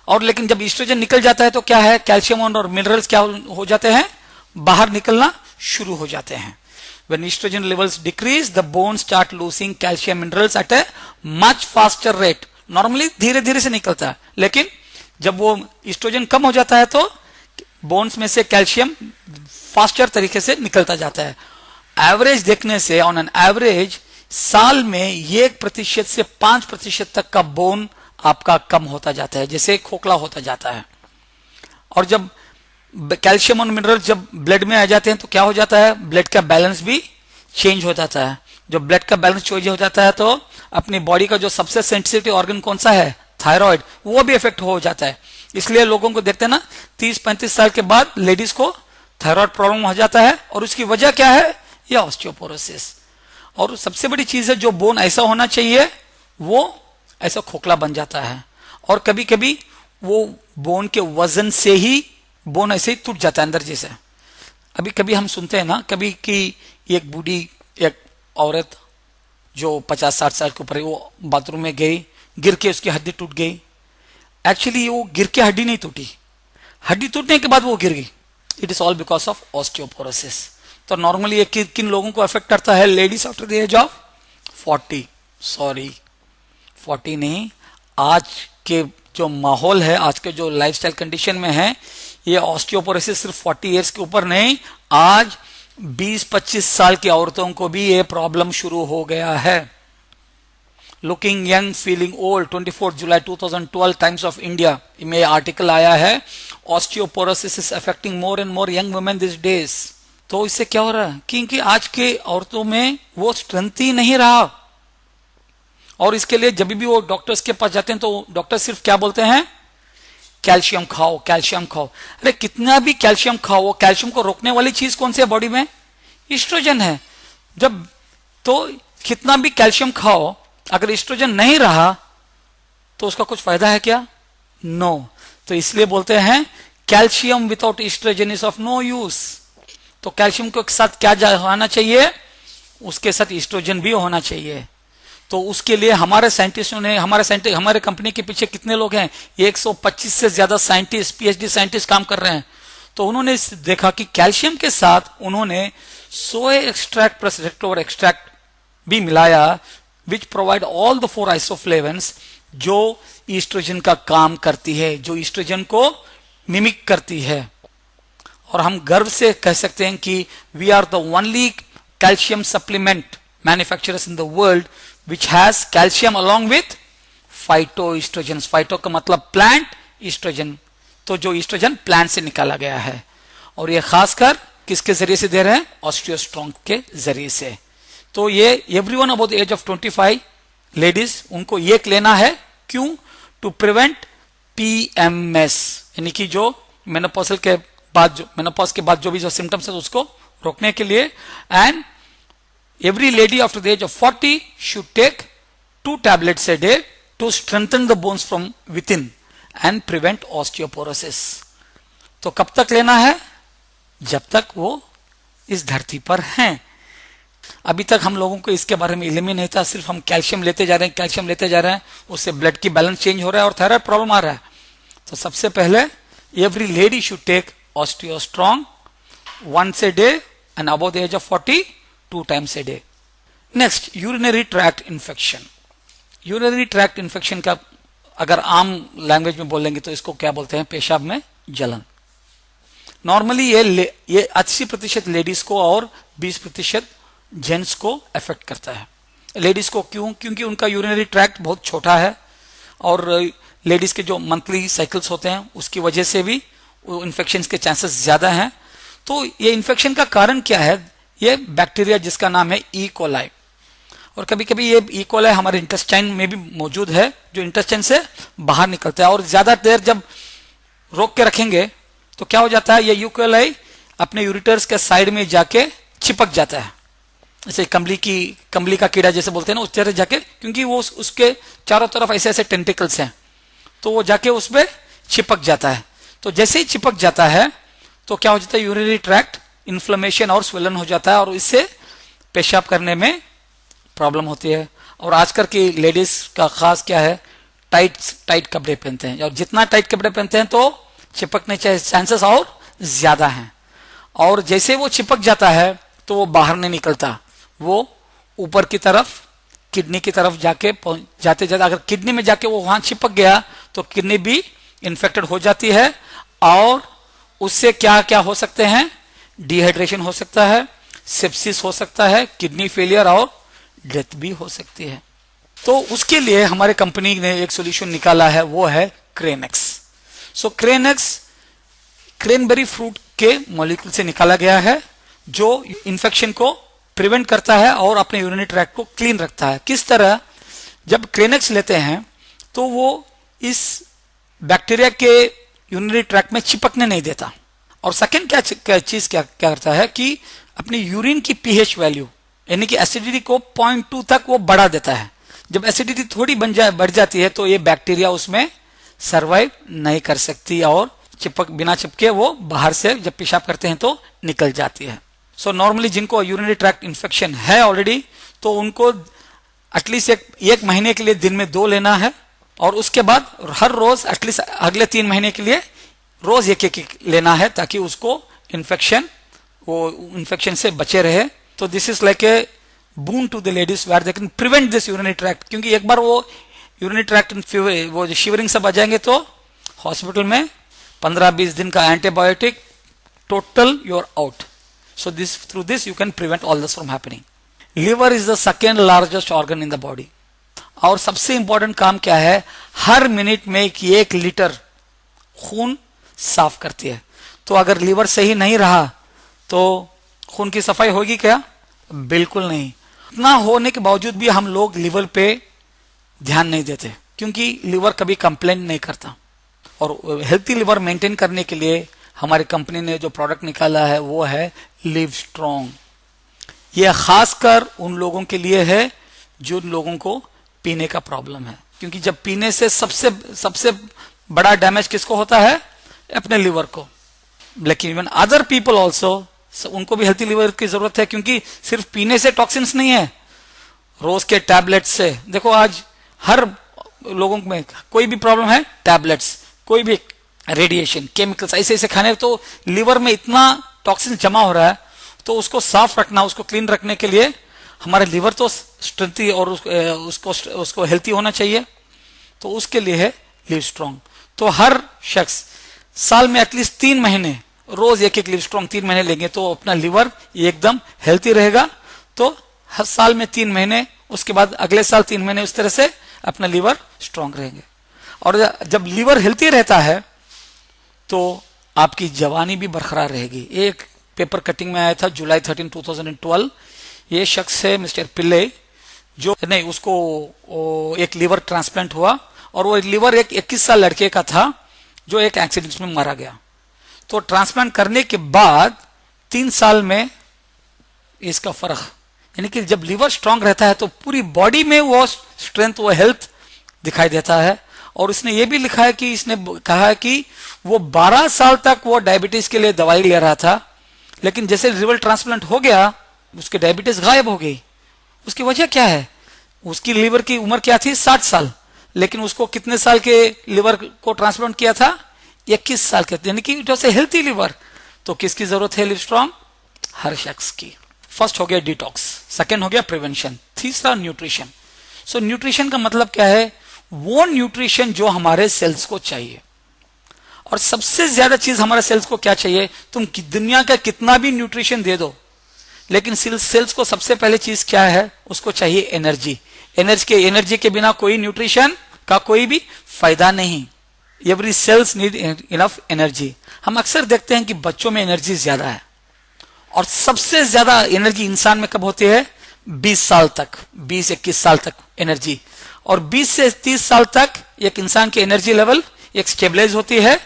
और लेकिन जब ईस्ट्रोजन निकल जाता है तो क्या है? कैल्शियम और मिनरल्स क्या हो जाते हैं? बाहर निकलना शुरू हो जाते हैं। When estrogen levels decrease, the bones start losing calcium minerals at a much faster rate. Normally धीरे धीरे से निकलता है, लेकिन जब वो ईस्ट्रोजन कम हो जाता है तो बोन्स में से कैल्शियम फास्टर तरीके से निकलता जाता है। एवरेज देखने से ऑन एन एवरेज साल में 1% से 5% तक का बोन आपका कम होता जाता है, जैसे खोखला होता जाता है। और जब कैल्शियम और मिनरल जब ब्लड में आ जाते हैं तो क्या हो जाता है? ब्लड का बैलेंस भी चेंज हो जाता है। जब ब्लड का बैलेंस चेंज हो जाता है तो अपनी बॉडी का जो सबसे सेंसिटिव ऑर्गन कौन सा है? थायराइड, वो भी इफेक्ट हो जाता है। इसलिए लोगों को देखते हैं ना 30-35 साल के बाद लेडीज को थायराइड प्रॉब्लम हो जाता है। और उसकी वजह क्या है? यह ऑस्टियोपोरोसिस। और सबसे बड़ी चीज है, जो बोन ऐसा होना चाहिए वो ऐसा खोखला बन जाता है। और कभी कभी वो बोन के वजन से ही बोन ऐसे ही टूट जाता है अंदर जैसे। अभी कभी हम सुनते हैं ना कभी कि एक बूढ़ी एक औरत जो 50-60 साल के ऊपर है वो बाथरूम में गई, गिर के उसकी हड्डी टूट गई। एक्चुअली वो गिर के हड्डी नहीं टूटी, हड्डी टूटने के बाद वो गिर गई। It is all because of osteoporosis. तो नॉर्मली ये किन लोगों को अफेक्ट करता है? Ladies after the age of 40, sorry 40 नहीं, आज के जो माहौल है, आज के जो लाइफस्टाइल कंडीशन में है, ये ऑस्टियोपोरोसिस सिर्फ 40 इयर्स के ऊपर नहीं, आज 20-25 साल की औरतों को भी ये प्रॉब्लम शुरू हो गया है। Looking young feeling old, 24 July 2012 times of India में आर्टिकल आया है, osteoporosis is affecting more and more young women this days. तो इससे क्या हो रहा है? क्योंकि आज के औरतों में वो स्ट्रेंथ ही नहीं रहा। और इसके लिए जब भी वो डॉक्टर्स के पास जाते हैं तो डॉक्टर सिर्फ क्या बोलते हैं? कैल्शियम खाओ, कैल्शियम खाओ। अरे कितना भी कैल्शियम खाओ, कैल्शियम को रोकने वाली चीज कौन सी है बॉडी में? ईस्ट्रोजन है। जब तो कितना भी कैल्शियम खाओ, अगर ईस्ट्रोजन नहीं रहा तो उसका कुछ फायदा है क्या? नो। तो इसलिए बोलते हैं calcium without oestrogen is of no use. तो कैल्शियम के साथ क्या होना चाहिए? उसके साथ ईस्ट्रोजन भी होना चाहिए। तो उसके लिए हमारे साइंटिस्टों ने, हमारे कंपनी के पीछे कितने लोग हैं? 125 से ज्यादा साइंटिस्ट, पीएचडी साइंटिस्ट काम कर रहे हैं। तो उन्होंने देखा कि कैल्शियम के साथ उन्होंने सोए एक्सट्रैक्ट प्लस रेक्टोवर एक्सट्रैक्ट भी मिलाया, विच प्रोवाइड ऑल द 4 आइसोफ्लेवन्स जो ईस्ट्रोजन का काम करती है, जो ईस्ट्रोजन को मिमिक करती है। और हम गर्व से कह सकते हैं कि we are the only calcium supplement manufacturers in the world which has calcium along with phytoestrogens। Phyto का मतलब प्लांट, ईस्ट्रोजन तो जो ईस्ट्रोजन प्लांट से निकाला गया है। और ये खासकर किसके जरिए से दे रहे हैं? ऑस्टियोस्ट्रॉन्ग के जरिए से। तो ये everyone about the age of 25 ladies उनको ये लेना है। क्यों? टू प्रिवेंट PMS, यानी कि जो मेनोपॉज के बाद जो भी जो सिम्टम्स है उसको रोकने के लिए। And every lady after the age of 40 should take 2 tablets a day to strengthen the bones from within and prevent osteoporosis। तो कब तक लेना है? जब तक वो इस धरती पर हैं। अभी तक हम लोगों को इसके बारे में इल्म ही नहीं था, सिर्फ हम कैल्शियम लेते जा रहे हैं, कैल्शियम लेते जा रहे हैं, उससे ब्लड की बैलेंस चेंज हो रहा है और थायराइड प्रॉब्लम आ रहा है। तो सबसे पहले every lady should take osteostrong once a day and above the age of 40 2 times a day. Next, urinary tract infection. Urinary tract infection का अगर आम लैंग्वेज में बोलेंगे तो इसको क्या बोलते हैं, पेशाब में जलन। नॉर्मली ये 80% लेडीज को और 20% जेंट्स को अफेक्ट करता है। लेडीज को क्यों? क्योंकि उनका यूरिनरी ट्रैक्ट बहुत छोटा है और लेडीज के जो मंथली साइकिल्स होते हैं उसकी वजह से भी इन्फेक्शन के चांसेस ज्यादा हैं। तो ये इन्फेक्शन का कारण क्या है? ये बैक्टीरिया जिसका नाम है ई कोलाई, और कभी कभी ये ई कोलाई हमारे इंटेस्टाइन में भी मौजूद है जो इंटेस्टाइन से बाहर निकलता है, और ज्यादा देर जब रोक के रखेंगे तो क्या हो जाता है, ये ई कोलाई अपने यूरिटर्स के साइड में जाके चिपक जाता है, जैसे कंबली का कीड़ा जैसे बोलते हैं ना, उस तरह जाके, क्योंकि वो उसके चारों तरफ ऐसे ऐसे टेंटिकल्स हैं तो वो जाके उसमें चिपक जाता है। तो जैसे ही चिपक जाता है तो क्या हो जाता है, यूरिनरी ट्रैक्ट इन्फ्लेमेशन और स्वेलन हो जाता है और इससे पेशाब करने में प्रॉब्लम होती है। और आजकल की लेडीज का खास क्या है, टाइट कपड़े पहनते हैं, और जितना टाइट कपड़े पहनते हैं तो चिपकने के चांसेस और ज्यादा हैं, और जैसे वो चिपक जाता है तो वो बाहर नहीं निकलता, वो ऊपर की तरफ किडनी की तरफ जाके जाते जाते अगर किडनी में जाके वो वहां चिपक गया तो किडनी भी इन्फेक्टेड हो जाती है, और उससे क्या क्या हो सकते हैं, डिहाइड्रेशन हो सकता है, सेप्सिस हो सकता है, किडनी फेलियर और डेथ भी हो सकती है। तो उसके लिए हमारे कंपनी ने एक सॉल्यूशन निकाला है, वो है क्रेनेक्स। सो क्रेनेक्स क्रेनबेरी फ्रूट के मॉलिक्यूल से निकाला गया है जो इन्फेक्शन को प्रिवेंट करता है और अपने यूरिनरी ट्रैक्ट को क्लीन रखता है। किस तरह? जब क्रेनेक्स लेते हैं तो वो इस बैक्टीरिया के यूरिनरी ट्रैक्ट में चिपकने नहीं देता, और सेकेंड क्या चीज क्या करता है कि अपनी यूरिन की पीएच वैल्यू यानी कि एसिडिटी को 0.2 तक वो बढ़ा देता है। जब एसिडिटी थोड़ी बढ़ जाती है तो ये बैक्टीरिया उसमें सरवाइव नहीं कर सकती और बिना चिपके वो बाहर से जब पेशाब करते हैं तो निकल जाती है। सो नॉर्मली जिनको यूरिनरी ट्रैक्ट इन्फेक्शन है ऑलरेडी, तो उनको एटलीस्ट एक महीने के लिए दिन में 2 लेना है, और उसके बाद हर रोज एटलीस्ट अगले 3 महीने के लिए रोज एक लेना है, ताकि उसको इन्फेक्शन से बचे रहे। तो this is like a boon to the ladies where they can prevent this urinary tract, क्योंकि एक बार वो यूरिनरी ट्रैक्ट वो शिवरिंग सब आ जाएंगे तो हॉस्पिटल में 15-20 दिन का antibiotic, total your out. So this through this you can prevent all this from happening. Liver is the second largest organ in the body, और सबसे इंपॉर्टेंट काम क्या है, हर मिनट में 1 लीटर खून साफ करती है। तो अगर लिवर सही नहीं रहा तो खून की सफाई होगी क्या? बिल्कुल नहीं। इतना होने के बावजूद भी हम लोग लिवर पे ध्यान नहीं देते, क्योंकि लिवर कभी कंप्लेन नहीं करता। और हेल्थी लिवर मेंटेन करने के लिए हमारी कंपनी ने जो प्रोडक्ट निकाला है वो है लिव स्ट्रॉन्ग। ये खासकर उन लोगों के लिए है जो लोगों को पीने का प्रॉब्लम है, क्योंकि जब पीने से सबसे बड़ा डैमेज किसको होता है? अपने लिवर को। लेकिन इवन अदर पीपल ऑल्सो, उनको भी हेल्थी लिवर की जरूरत है, क्योंकि सिर्फ पीने से टॉक्सिन्स नहीं है, रोज के टैबलेट से। देखो आज हर लोगों में कोई भी प्रॉब्लम है, टैबलेट्स, कोई भी रेडिएशन, केमिकल्स ऐसे ऐसे खाने, तो लिवर में इतना टॉक्सिन जमा हो रहा है। तो उसको साफ रखना, उसको क्लीन रखने के लिए हमारे लिवर तो स्ट्रेंथी और उसको हेल्थी होना चाहिए, तो उसके लिए है लिव स्ट्रॉन्ग। तो हर शख्स साल में एटलीस्ट 3 महीने रोज एक लिव स्ट्रॉन्ग 3 महीने लेंगे तो अपना लिवर एकदम हेल्थी रहेगा। तो हर साल में 3 महीने, उसके बाद अगले साल 3 महीने, उस तरह से अपना लिवर स्ट्रॉन्ग रहेंगे। और जब लिवर हेल्थी रहता है तो आपकी जवानी भी बरकरार रहेगी। एक पेपर कटिंग में आया था जुलाई 13, 2012। ये शख्स है मिस्टर पिल्ले, जो नहीं, उसको एक लिवर ट्रांसप्लांट हुआ, और वो लिवर एक 21 साल लड़के का था जो एक एक्सीडेंट में मारा गया। तो ट्रांसप्लांट करने के बाद 3 साल में इसका फर्क, यानी कि जब लिवर स्ट्रांग रहता है तो पूरी बॉडी में वो स्ट्रेंथ, वो हेल्थ दिखाई देता है। और इसने ये भी लिखा है कि इसने कहा है कि वो 12 साल तक वो डायबिटीज के लिए दवाई ले रहा था, लेकिन जैसे लिवर ट्रांसप्लांट हो गया, उसके डायबिटीज गायब हो गई। उसकी वजह क्या है? उसकी लिवर की उम्र क्या थी? 60 साल, लेकिन उसको कितने साल के लिवर को ट्रांसप्लांट किया था? 21 साल के, यानी कि it was a healthy liver. तो किसकी जरूरत है लिवस्ट्रॉन्ग? हर शख्स की। फर्स्ट हो गया डिटॉक्स, सेकेंड हो गया प्रिवेंशन, तीसरा न्यूट्रिशन। सो न्यूट्रिशन का मतलब क्या है? वो न्यूट्रिशन जो हमारे सेल्स को चाहिए। और सबसे ज्यादा चीज हमारे सेल्स को क्या चाहिए? तुम दुनिया का कितना भी न्यूट्रिशन दे दो, लेकिन सेल्स को सबसे पहले चीज क्या है? उसको चाहिए एनर्जी। एनर्जी के बिना कोई न्यूट्रिशन का कोई भी फायदा नहीं। Every cells need enough energy. हम अक्सर देखते हैं कि बच्चों में एनर्जी ज्यादा है, और सबसे ज्यादा एनर्जी इंसान में कब होती है? 20 साल तक, 20-21 साल तक एनर्जी। और 20 से 30 साल तक एक इंसान की एनर्जी लेवल एक स्टेबलाइज होती है,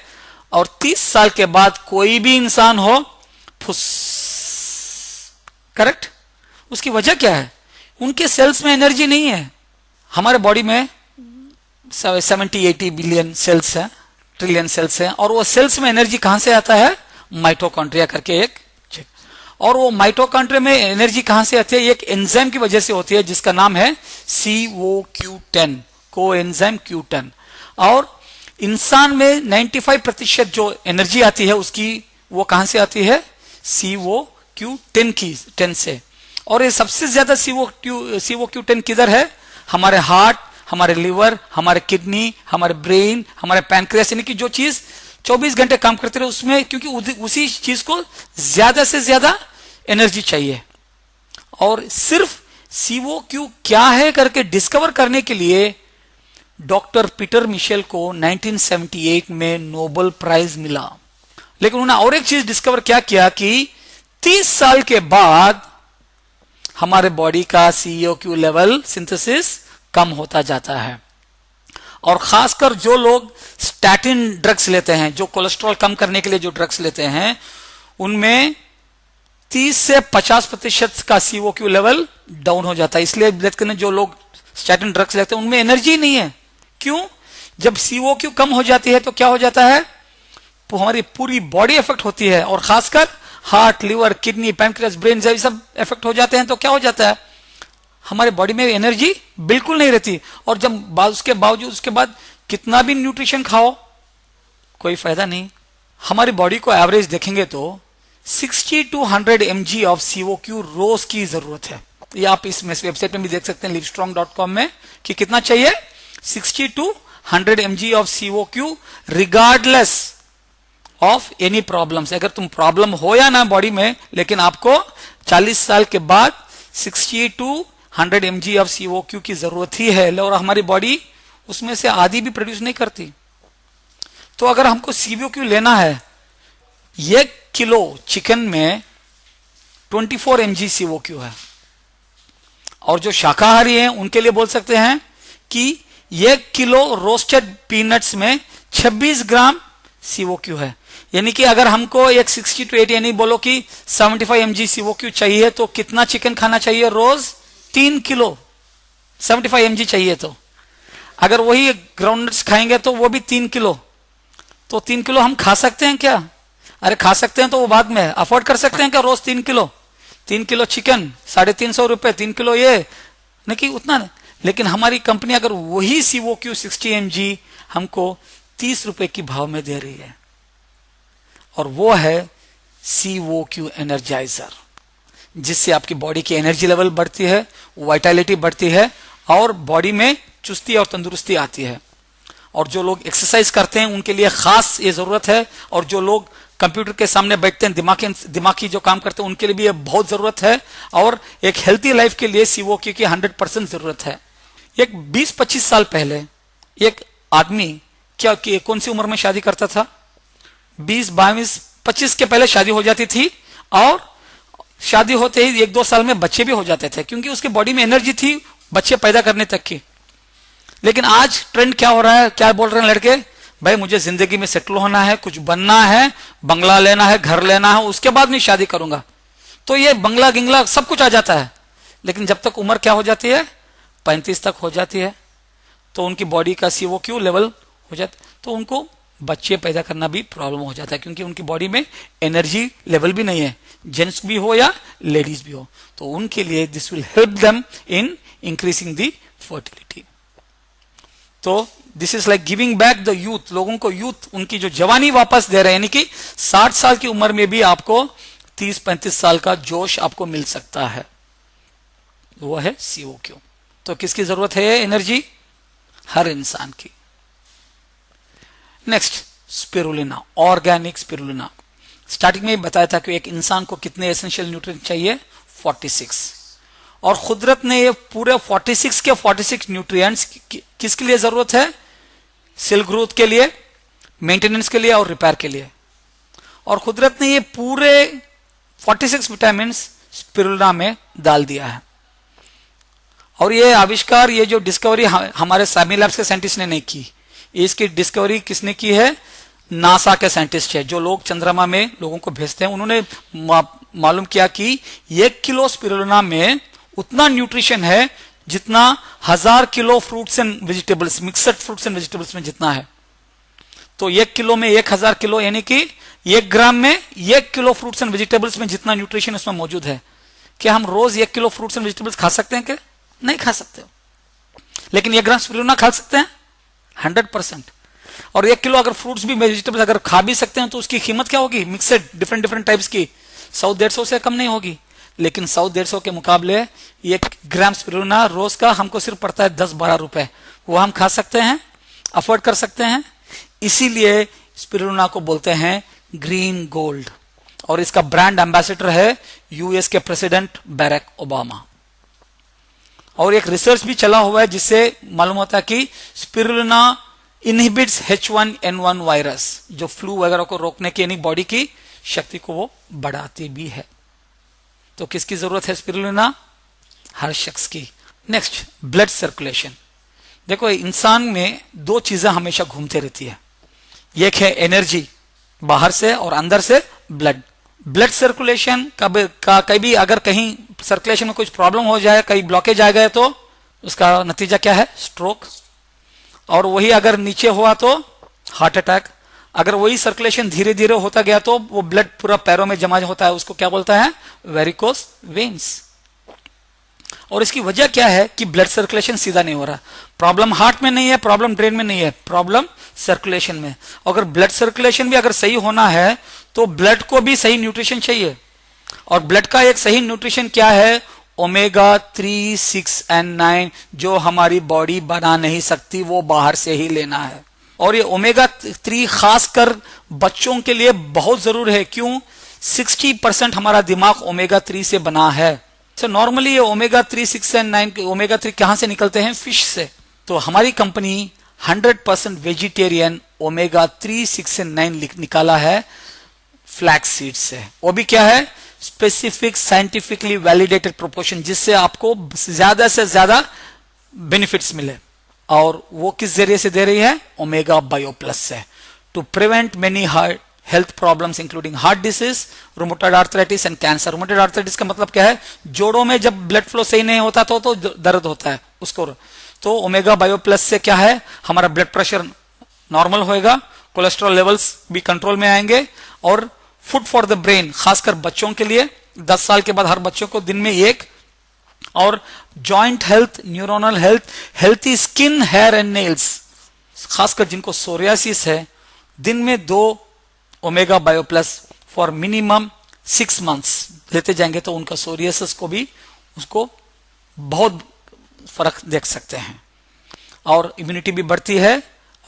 और 30 साल के बाद कोई भी इंसान हो, फुस। करेक्ट? उसकी वजह क्या है? उनके सेल्स में एनर्जी नहीं है। हमारे बॉडी में 70-80 बिलियन सेल्स हैं, ट्रिलियन सेल्स हैं, और वो सेल्स में एनर्जी कहां से आता है? माइटोकॉन्ड्रिया करके एक, और वो माइटोकॉन्ड्रिया में एनर्जी कहां से आती है? एक एंजाइम की वजह से होती है जिसका नाम है COQ10, कोएंजाइम Q10। और इंसान में 95% जो एनर्जी आती है उसकी, वो कहां से आती है? COQ10 से। और ये सबसे ज्यादा COQ10 किधर है? हमारे हार्ट, हमारे लिवर, हमारे किडनी, हमारे ब्रेन, हमारे पैनक्रियास, यानी कि जो चीज 24 घंटे काम करते रहे उसमें, क्योंकि उसी चीज को ज्यादा से ज्यादा एनर्जी चाहिए। और सिर्फ COQ क्या है करके डिस्कवर करने के लिए डॉक्टर पीटर मिशेल को 1978 में नोबेल प्राइज मिला। लेकिन उन्होंने और एक चीज डिस्कवर क्या किया कि 30 साल के बाद हमारे बॉडी का COQ लेवल सिंथेसिस कम होता जाता है। और खासकर जो लोग स्टैटिन ड्रग्स लेते हैं, जो कोलेस्ट्रॉल कम करने के लिए जो ड्रग्स लेते हैं, उनमें 30 से 50% का COQ लेवल डाउन हो जाता है। इसलिए देखते हैं जो लोग स्टैटिन ड्रग्स लेते हैं उनमें एनर्जी नहीं है। क्यों? जब COQ कम हो जाती है तो क्या हो जाता है? तो हमारी पूरी बॉडी इफेक्ट होती है, और खासकर heart, liver, kidney, pancreas, brain सब इफेक्ट हो जाते हैं। तो क्या हो जाता है? हमारे बॉडी में एनर्जी बिल्कुल नहीं रहती। और जब उसके बावजूद उसके बाद कितना भी न्यूट्रिशन खाओ, कोई फायदा नहीं। हमारी बॉडी को एवरेज देखेंगे तो 60 to 100 mg ऑफ COQ रोज की जरूरत है। ये आप इस वेबसाइट में भी देख सकते हैं, livestrong.com में, कि कितना चाहिए? 60 to 100 mg of COQ regardless of any problems. अगर तुम प्रॉब्लम हो या ना बॉडी में, लेकिन आपको 40 साल के बाद 60 to 100 mg ऑफ COQ की जरूरत ही है, और हमारी बॉडी उसमें से आधी भी प्रोड्यूस नहीं करती। तो अगर हमको COQ लेना है, 1 किलो चिकन में 24 mg COQ है, और जो शाकाहारी हैं उनके लिए बोल सकते हैं कि 1 किलो रोस्टेड पीनट्स में 26 ग्राम COQ है। यानी कि अगर हमको एक 60 to 80, यानी बोलो कि 75 mg COQ चाहिए, तो कितना चिकन खाना चाहिए रोज? 3 किलो। 75 mg चाहिए तो अगर वही ग्राउंडनट्स खाएंगे तो वो भी 3 किलो। तो 3 किलो हम खा सकते हैं क्या? अरे खा सकते हैं, तो वो बाद में अफोर्ड कर सकते हैं क्या रोज 3 किलो? 3 किलो चिकन 350 रुपए, 3 किलो ये नहीं कि उतना नहीं। लेकिन हमारी कंपनी अगर वही COQ 60 mg हमको 30 रुपए की भाव में दे रही है, और वो है COQ एनर्जाइजर, जिससे आपकी बॉडी की एनर्जी लेवल बढ़ती है, वाइटलिटी बढ़ती है, और बॉडी में चुस्ती और तंदुरुस्ती आती है। और जो लोग एक्सरसाइज करते हैं उनके लिए खास ये जरूरत है, और जो लोग कंप्यूटर के सामने बैठते हैं, दिमागी जो काम करते हैं, उनके लिए भी ये बहुत जरूरत है। और एक हेल्थी लाइफ के लिए COQ की 100% जरूरत है। एक 20-25 साल पहले एक आदमी कौन सी उम्र में शादी करता था? 20-22-25 के पहले शादी हो जाती थी, और शादी होते ही 1-2 साल में बच्चे भी हो जाते थे, क्योंकि उसके बॉडी में एनर्जी थी बच्चे पैदा करने तक की। लेकिन आज ट्रेंड क्या हो रहा है? क्या बोल रहे हैं लड़के? भाई मुझे जिंदगी में सेटल होना है, कुछ बनना है, बंगला लेना है, घर लेना है, उसके बाद नहीं शादी करूंगा। तो ये बंगला गिंगला सब कुछ आ जाता है, लेकिन जब तक उम्र क्या हो जाती है? 35 तक हो जाती है, तो उनकी बॉडी का COQ लेवल हो जाता, तो उनको बच्चे पैदा करना भी प्रॉब्लम हो जाता है, क्योंकि उनकी बॉडी में एनर्जी लेवल भी नहीं है, जेंट्स भी हो या लेडीज भी हो। तो उनके लिए this will help them in increasing the fertility. तो this is like giving back the youth, लोगों को यूथ, उनकी जो जवानी वापस दे रहे हैं, यानी कि 60 साल की उम्र में भी आपको 30-35 साल का जोश आपको मिल सकता है। वो है CO2। तो किसकी जरूरत है एनर्जी? हर इंसान की। Next, spirulina, organic spirulina. Starting में ही बताया था कि एक इंसान को कितने एसेंशियल न्यूट्रिएंट चाहिए? 46। और कुदरत ने ये पूरे 46 के 46 न्यूट्रिएंट्स किसके लिए जरूरत है? सेल ग्रोथ के लिए, मेंटेनेंस के लिए और रिपेयर के लिए। और कुदरत ने ये पूरे 46 विटामिन स्पिरुलिना में डाल दिया है। और ये आविष्कार, ये जो डिस्कवरी हमारे सामी लैब्स के साइंटिस्ट ने नहीं की, इसकी डिस्कवरी किसने की है? नासा के साइंटिस्ट है, जो लोग चंद्रमा में लोगों को भेजते हैं। उन्होंने मालूम किया कि 1 किलो स्पिरुलिना में उतना न्यूट्रिशन है जितना 1000 kilo fruits and vegetables, mixed fruits and vegetables में जितना है। तो 1 किलो में 1000 किलो, यानी कि 1 ग्राम में 1 किलो फ्रूट्स एंड वेजिटेबल्स में जितना न्यूट्रिशन उसमें मौजूद है। क्या हम रोज 1 किलो फ्रूट्स एंड वेजिटेबल्स खा सकते हैं? क्या नहीं खा सकते, लेकिन 1 ग्राम स्पिरुलिना खा सकते हैं 100%। और 1 किलो अगर फ्रूट्स भी वेजिटेबल्स अगर खा भी सकते हैं तो उसकी कीमत क्या होगी? मिक्सड डिफरेंट टाइप्स की 100-150 से कम नहीं होगी। लेकिन 100-150 के मुकाबले 1 ग्राम स्पिरुलिना रोज का हमको सिर्फ पड़ता है 10-12 रुपए। वो हम खा सकते हैं, अफोर्ड कर सकते हैं। इसीलिए स्पिरुलिना को बोलते हैं ग्रीन गोल्ड। और इसका ब्रांड एम्बेसडर है यूएस के प्रेसिडेंट बैरक ओबामा। और एक रिसर्च भी चला हुआ है जिससे मालूम होता है कि स्पिरुलिना इनहिबिट्स H1N1 वायरस, जो फ्लू वगैरह को रोकने की यानी बॉडी की शक्ति को वो बढ़ाती भी है। तो किसकी जरूरत है स्पिरुलिना? हर शख्स की। Next, blood circulation. देखो, इंसान में 2 चीजें हमेशा घूमते रहती है, एक है एनर्जी बाहर से और अंदर से ब्लड। ब्लड सर्कुलेशन का कभी अगर कहीं सर्कुलेशन में कुछ प्रॉब्लम हो जाए, कहीं ब्लॉकेज आ गए, तो उसका नतीजा क्या है? स्ट्रोक। और वही अगर नीचे हुआ तो हार्ट अटैक। अगर वही सर्कुलेशन धीरे धीरे होता गया तो वो ब्लड पूरा पैरों में जमा होता है, उसको क्या बोलता है? Varicose veins. और इसकी वजह क्या है कि ब्लड सर्कुलेशन सीधा नहीं हो रहा। प्रॉब्लम हार्ट में नहीं है, प्रॉब्लम ब्रेन में नहीं है, प्रॉब्लम सर्कुलेशन में। अगर ब्लड सर्कुलेशन भी अगर सही होना है तो ब्लड को भी सही न्यूट्रिशन चाहिए। और ब्लड का एक सही न्यूट्रिशन क्या है? ओमेगा 3, 6 एंड 9, जो हमारी बॉडी बना नहीं सकती, वो बाहर से ही लेना है। और ये ओमेगा 3 खासकर बच्चों के लिए बहुत जरूरी है। क्यों? 60% हमारा दिमाग ओमेगा 3 से बना है। तो नॉर्मली ये ओमेगा 3, 6 एंड 9, ओमेगा 3 कहां से निकलते हैं? फिश से। तो हमारी कंपनी 100% वेजिटेरियन ओमेगा 3, 6 एंड 9 निकाला है फ्लैक्स सीड से। वो भी क्या है? स्पेसिफिक साइंटिफिकली वैलिडेटेड प्रोपोर्शन, जिससे आपको ज्यादा से ज्यादा बेनिफिट्स मिले। और वो किस जरिए से दे रही है? ओमेगा बायो प्लस से, to prevent many health problems including heart disease, rheumatoid arthritis and cancer. Rheumatoid arthritis का मतलब क्या है? जोड़ों में जब ब्लड फ्लो सही नहीं होता तो दर्द होता है उसको। तो ओमेगा बायो प्लस से क्या है? हमारा ब्लड प्रेशर नॉर्मल होएगा, कोलेस्ट्रॉल लेवल्स भी कंट्रोल में आएंगे। और फूड फॉर द ब्रेन, खासकर बच्चों के लिए 10 साल के बाद हर बच्चों को दिन में 1। और joint health, neuronal health, healthy skin, hair and nails, खासकर जिनको सोरियासिस है, दिन में 2 Omega Bio Plus for minimum 6 months लेते जाएंगे तो उनका सोरियासिस को भी उसको बहुत फर्क देख सकते हैं। और इम्यूनिटी भी बढ़ती है।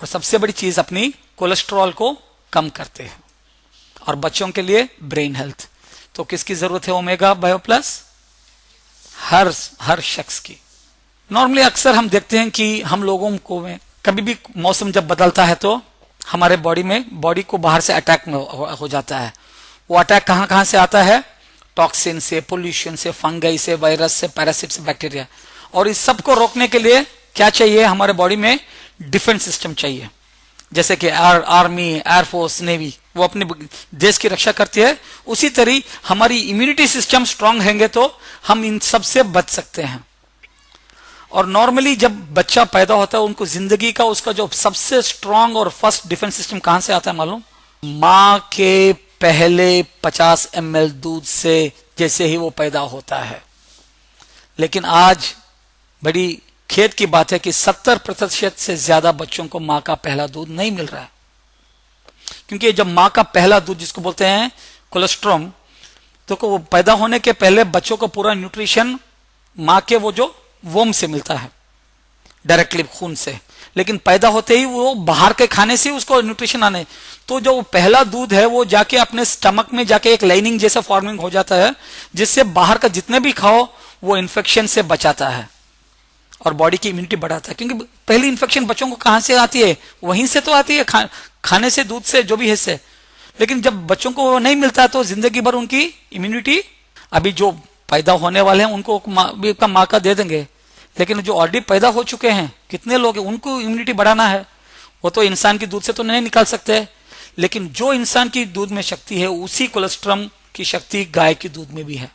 और सबसे बड़ी चीज, अपनी कोलेस्ट्रॉल को कम करते हैं। और बच्चों के लिए ब्रेन हेल्थ। तो किसकी जरूरत है ओमेगा बायो प्लस? हर शख्स की। नॉर्मली अक्सर हम देखते हैं कि हम लोगों को में कभी भी मौसम जब बदलता है तो हमारे बॉडी को बाहर से अटैक हो जाता है। वो अटैक कहां कहां से आता है? टॉक्सिन से, पोल्यूशन से, फंगाई से, वायरस से, पैरासिट से, बैक्टीरिया। और इस सब को रोकने के लिए क्या चाहिए? हमारे बॉडी में डिफेंस सिस्टम चाहिए। जैसे कि आर्मी, एयरफोर्स, नेवी, वो अपने देश की रक्षा करती है। उसी तरह हमारी इम्यूनिटी सिस्टम स्ट्रांग रहेंगे तो हम इन सब से बच सकते हैं। और नॉर्मली जब बच्चा पैदा होता है उनको जिंदगी का उसका जो सबसे स्ट्रांग और फर्स्ट डिफेंस सिस्टम कहां से आता है मालूम? मां के पहले 50 ml दूध से जैसे ही वो पैदा होता है। लेकिन आज बड़ी खेद की बात है कि 70% से ज्यादा बच्चों को मां का पहला दूध नहीं मिल रहा है, क्योंकि जब मां का पहला दूध जिसको बोलते हैं कोलेस्ट्रॉम, तो वो पैदा होने के पहले बच्चों को पूरा न्यूट्रिशन मां के वो जो वोम से मिलता है डायरेक्टली खून से, लेकिन पैदा होते ही वो बाहर के खाने से उसको न्यूट्रिशन आने, तो जो पहला दूध है वो जाके अपने स्टमक में जाके एक लाइनिंग जैसा फॉर्मिंग हो जाता है, जिससे बाहर का जितने भी खाओ वो इन्फेक्शन से बचाता है और बॉडी की इम्यूनिटी बढ़ाता है। क्योंकि पहली इन्फेक्शन बच्चों को कहां से आती है? वहीं से तो आती है, खाने से, दूध से, जो भी है से। लेकिन जब बच्चों को वो नहीं मिलता तो जिंदगी भर उनकी इम्यूनिटी, अभी जो पैदा होने वाले हैं उनको माँ का दे देंगे, लेकिन जो ऑलरेडी पैदा हो चुके हैं कितने लोग हैं, उनको इम्यूनिटी बढ़ाना है, वो तो इंसान की दूध से तो नहीं निकाल सकते। लेकिन जो इंसान की दूध में शक्ति है उसी कोलेस्ट्रॉम की शक्ति गाय की दूध में भी है।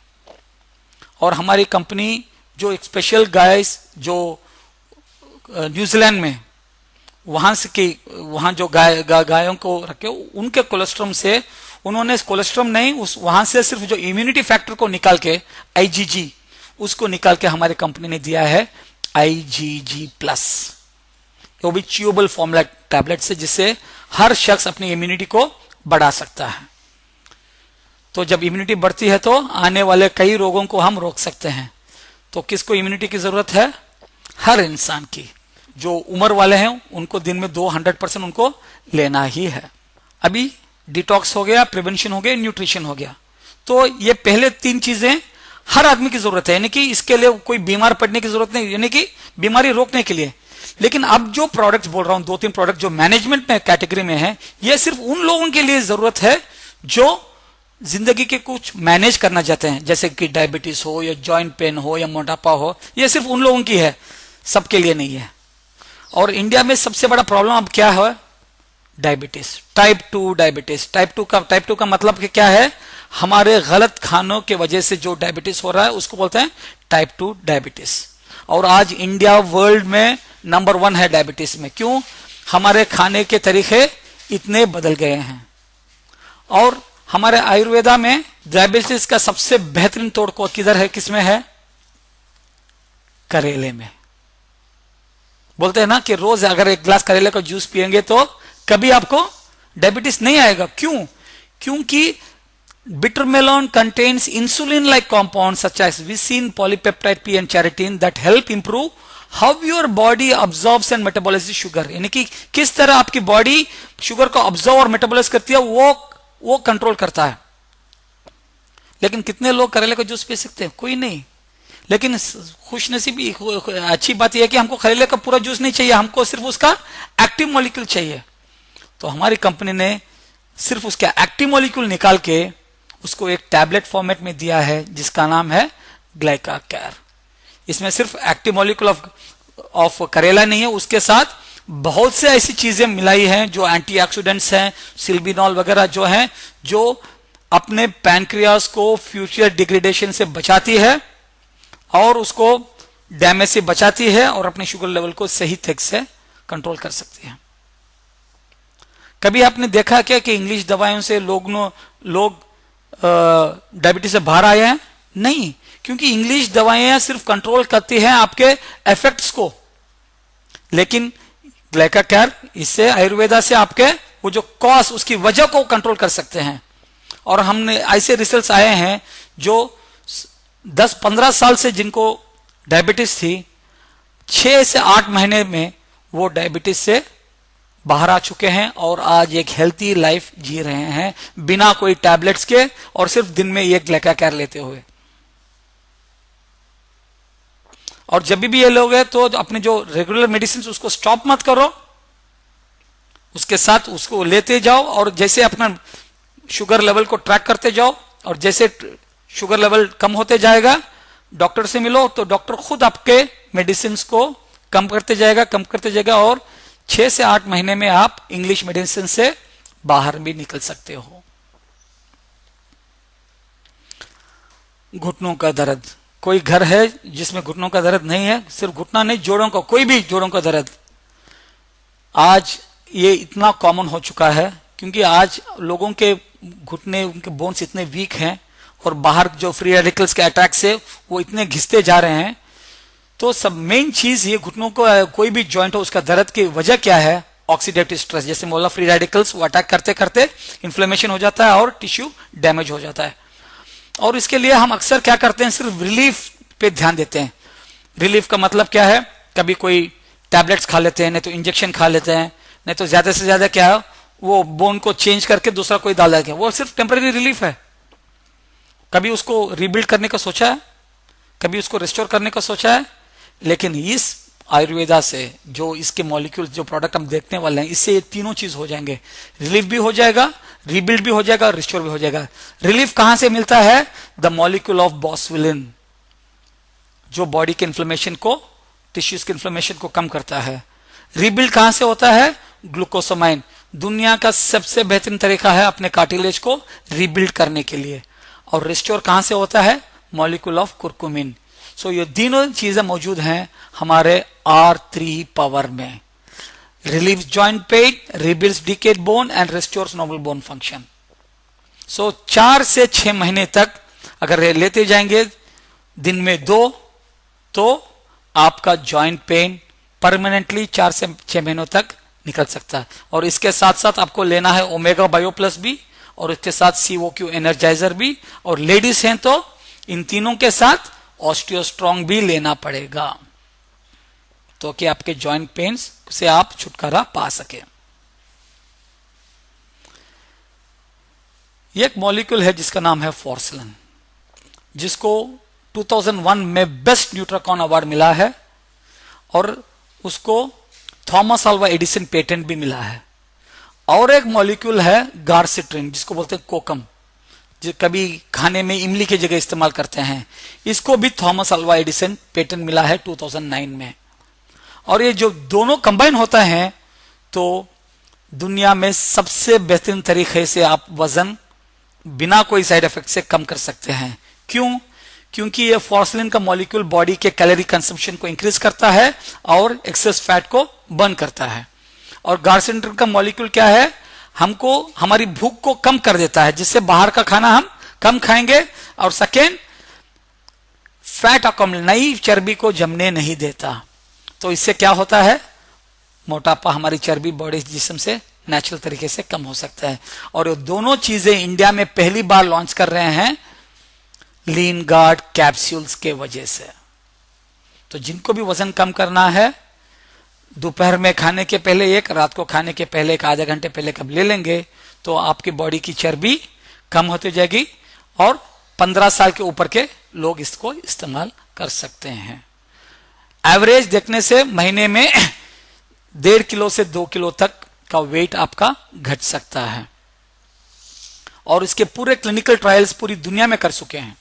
और हमारी कंपनी जो एक स्पेशल गाय जो न्यूजीलैंड में वहां जो गायों को रखे, उनके कोलेस्ट्रॉम से उन्होंने कोलेस्ट्रॉम नहीं, उस वहां से सिर्फ जो इम्यूनिटी फैक्टर को निकाल के IgG उसको निकाल के हमारी कंपनी ने दिया है IgG+, वो भी च्यूएबल फॉर्मूला टैबलेट से, जिससे हर शख्स अपनी इम्यूनिटी को बढ़ा सकता है। तो जब इम्यूनिटी बढ़ती है तो आने वाले कई रोगों को हम रोक सकते हैं। तो किसको इम्यूनिटी की जरूरत है? हर इंसान की। जो उम्र वाले हैं उनको दिन में 200% उनको लेना ही है। अभी डिटॉक्स हो गया, प्रिवेंशन हो गया, न्यूट्रिशन हो गया, तो ये पहले 3 चीजें हर आदमी की जरूरत है, यानी कि इसके लिए कोई बीमार पड़ने की जरूरत नहीं, यानी कि बीमारी रोकने के लिए। लेकिन अब जो प्रोडक्ट्स बोल रहा हूं, 2-3 प्रोडक्ट जो मैनेजमेंट में कैटेगरी में है, ये सिर्फ उन लोगों के लिए जरूरत है जो जिंदगी के कुछ मैनेज करना चाहते हैं, जैसे कि डायबिटीज हो या जॉइंट पेन हो या मोटापा हो, ये सिर्फ उन लोगों की है, सबके लिए नहीं है। और इंडिया में सबसे बड़ा प्रॉब्लम अब क्या है? Diabetes, type 2 diabetes. Type two का मतलब कि क्या है? हमारे गलत खानों के वजह से जो डायबिटीज हो रहा है उसको बोलते हैं टाइप 2 डायबिटीज। और आज इंडिया वर्ल्ड में नंबर 1 है डायबिटीज में। क्यों? हमारे खाने के तरीके इतने बदल गए हैं। और हमारे आयुर्वेदा में डायबिटीज का सबसे बेहतरीन तोड़ को किधर है, किसमें है? करेले में। बोलते हैं ना कि रोज अगर 1 गिलास करेले का जूस पिएंगे तो कभी आपको डायबिटीज नहीं आएगा। क्यों? क्योंकि बिटरमेलन contains insulin-like compounds such as visin, polypeptide P and charitin that help improve how your body absorbs and metabolizes sugar। यानी कि किस तरह आपकी बॉडी शुगर को ऑब्जॉर्व और मेटाबोलाइज करती है, वो कंट्रोल करता है। लेकिन कितने लोग करेले का जूस पी सकते हैं? कोई नहीं। लेकिन खुशनसीबी अच्छी बात यह है कि हमको करेले का पूरा जूस नहीं चाहिए, हमको सिर्फ उसका एक्टिव मॉलिक्यूल चाहिए। तो हमारी कंपनी ने सिर्फ उसका एक्टिव मॉलिक्यूल निकाल के उसको एक टैबलेट फॉर्मेट में दिया है जिसका नाम है ग्लाइका केयर। इसमें सिर्फ एक्टिव मॉलिक्यूल ऑफ करेला नहीं है, उसके साथ बहुत से ऐसी चीजें मिलाई हैं जो एंटीऑक्सीडेंट्स हैं, सिल्बिनॉल वगैरह जो हैं, जो अपने पैनक्रियास को फ्यूचर डिग्रेडेशन से बचाती है और उसको डैमेज से बचाती है और अपने शुगर लेवल को सही तरीके से कंट्रोल कर सकती है। कभी आपने देखा क्या कि इंग्लिश दवाइयों से लोग डायबिटीज से बाहर आए हैं? नहीं, क्योंकि इंग्लिश दवाइयां सिर्फ कंट्रोल करती हैं आपके इफेक्ट्स को, लेकिन ग्लाइका केयर इससे आयुर्वेदा से आपके वो जो कॉज, उसकी वजह को कंट्रोल कर सकते हैं। और हमने ऐसे रिसर्च आए हैं जो 10-15 साल से जिनको डायबिटीज थी, 6 से 8 महीने में वो डायबिटीज से बाहर आ चुके हैं और आज एक हेल्थी लाइफ जी रहे हैं बिना कोई टैबलेट्स के और सिर्फ दिन में एक ग्लाइका केयर लेते हुए। और जब भी ये लोग हैं तो अपने जो रेगुलर मेडिसिन उसको स्टॉप मत करो, उसके साथ उसको लेते जाओ और जैसे अपना शुगर लेवल को ट्रैक करते जाओ और जैसे शुगर लेवल कम होते जाएगा डॉक्टर से मिलो तो डॉक्टर खुद आपके मेडिसिन को कम करते जाएगा और 6 से 8 महीने में आप इंग्लिश मेडिसिन से बाहर भी निकल सकते हो। घुटनों का दर्द, कोई घर है जिसमें घुटनों का दर्द नहीं है, सिर्फ घुटना नहीं, जोड़ों का, कोई भी जोड़ों का दर्द, आज ये इतना कॉमन हो चुका है क्योंकि आज लोगों के घुटने, उनके बोन्स इतने वीक हैं और बाहर जो फ्री रेडिकल्स के अटैक से वो इतने घिसते जा रहे हैं। तो सब मेन चीज ये घुटनों को, कोई भी जॉइंट हो, उसका दर्द की वजह क्या है? Oxidative stress. जैसे बोला, फ्री रेडिकल्स वो अटैक करते करते इन्फ्लेमेशन हो जाता है और टिश्यू डैमेज हो जाता है। और इसके लिए हम अक्सर क्या करते हैं, सिर्फ रिलीफ पे ध्यान देते हैं। रिलीफ का मतलब क्या है? कभी कोई टैबलेट्स खा लेते हैं, नहीं तो इंजेक्शन खा लेते हैं, नहीं तो ज्यादा से ज्यादा क्या है, वो बोन को चेंज करके दूसरा कोई डाल देते हैं। वो सिर्फ टेम्पररी रिलीफ है। कभी उसको रिबिल्ड करने का सोचा है? कभी उसको रिस्टोर करने का सोचा है? लेकिन इस आयुर्वेदा से जो इसके मॉलिक्यूल्स, जो प्रोडक्ट हम देखने वाले हैं, इससे ये तीनों चीज हो जाएंगे। रिलीफ भी हो जाएगा, रिबिल्ड भी हो जाएगा और रिस्टोर भी हो जाएगा। रिलीफ कहां से मिलता है? द मॉलिक्यूल ऑफ बॉसविलिन, जो बॉडी के इन्फ्लेमेशन को, टिश्यूज के इन्फ्लेमेशन को कम करता है। रिबिल्ड कहां से होता है? ग्लूकोसामाइन। दुनिया का सबसे बेहतरीन तरीका है अपने कार्टिलेज को रिबिल्ड करने के लिए। और रिस्टोर कहां से होता है? Molecule of curcumin. सो ये तीनों चीजें मौजूद हैं हमारे R3 पावर में। Relieve joint pain, rebuilds decayed bone and restores normal bone function. So 4 से 6 महीने तक अगर लेते जाएंगे, दिन में 2, तो आपका जॉइंट पेन परमानेंटली 4 से 6 महीनों तक निकल सकता है। और इसके साथ साथ आपको लेना है ओमेगा बायो प्लस भी, और इसके साथ COQ एनर्जाइजर भी, और लेडीज हैं तो इन तीनों के साथ ऑस्टियोस्ट्रॉन्ग भी लेना पड़ेगा, तो कि आपके जॉइंट पेन्स से आप छुटकारा पा सके। एक मॉलिक्यूल है जिसका नाम है फॉर्सलन, जिसको 2001 में बेस्ट न्यूट्राकॉन अवार्ड मिला है और उसको थॉमस अल्वा एडिसन पेटेंट भी मिला है। और एक मॉलिक्यूल है गार्सिट्रिन, जिसको बोलते हैं कोकम, जो कभी खाने में इमली की जगह इस्तेमाल करते हैं। इसको भी थॉमस अल्वा एडिसन पेटेंट मिला है 2009 में। और ये जो दोनों कंबाइन होता है तो दुनिया में सबसे बेहतरीन तरीके से आप वजन बिना कोई साइड इफेक्ट से कम कर सकते हैं। क्यों? क्योंकि ये फॉर्सलिन का मॉलिक्यूल बॉडी के कैलोरी कंजम्पशन को इंक्रीज करता है और एक्सेस फैट को बर्न करता है। और गार्सिट्रिन का मॉलिक्यूल क्या है? हमको हमारी भूख को कम कर देता है, जिससे बाहर का खाना हम कम खाएंगे। और सेकेंड, फैट अकॉमलेट, नई चर्बी को जमने नहीं देता। तो इससे क्या होता है? मोटापा, हमारी चर्बी बॉडी जिस्म से नेचुरल तरीके से कम हो सकता है। और ये दोनों चीजें इंडिया में पहली बार लॉन्च कर रहे हैं लीन गार्ड कैप्सूल्स के वजह से। तो जिनको भी वजन कम करना है, दोपहर में खाने के पहले एक, रात को खाने के पहले एक, आधे घंटे पहले कब ले लेंगे तो आपकी बॉडी की चर्बी कम होती जाएगी। और 15 साल के ऊपर के लोग इसको इस्तेमाल कर सकते हैं। एवरेज देखने से महीने में 1.5 किलो से 2 किलो तक का वेट आपका घट सकता है। और इसके पूरे क्लिनिकल ट्रायल्स पूरी दुनिया में कर चुके हैं,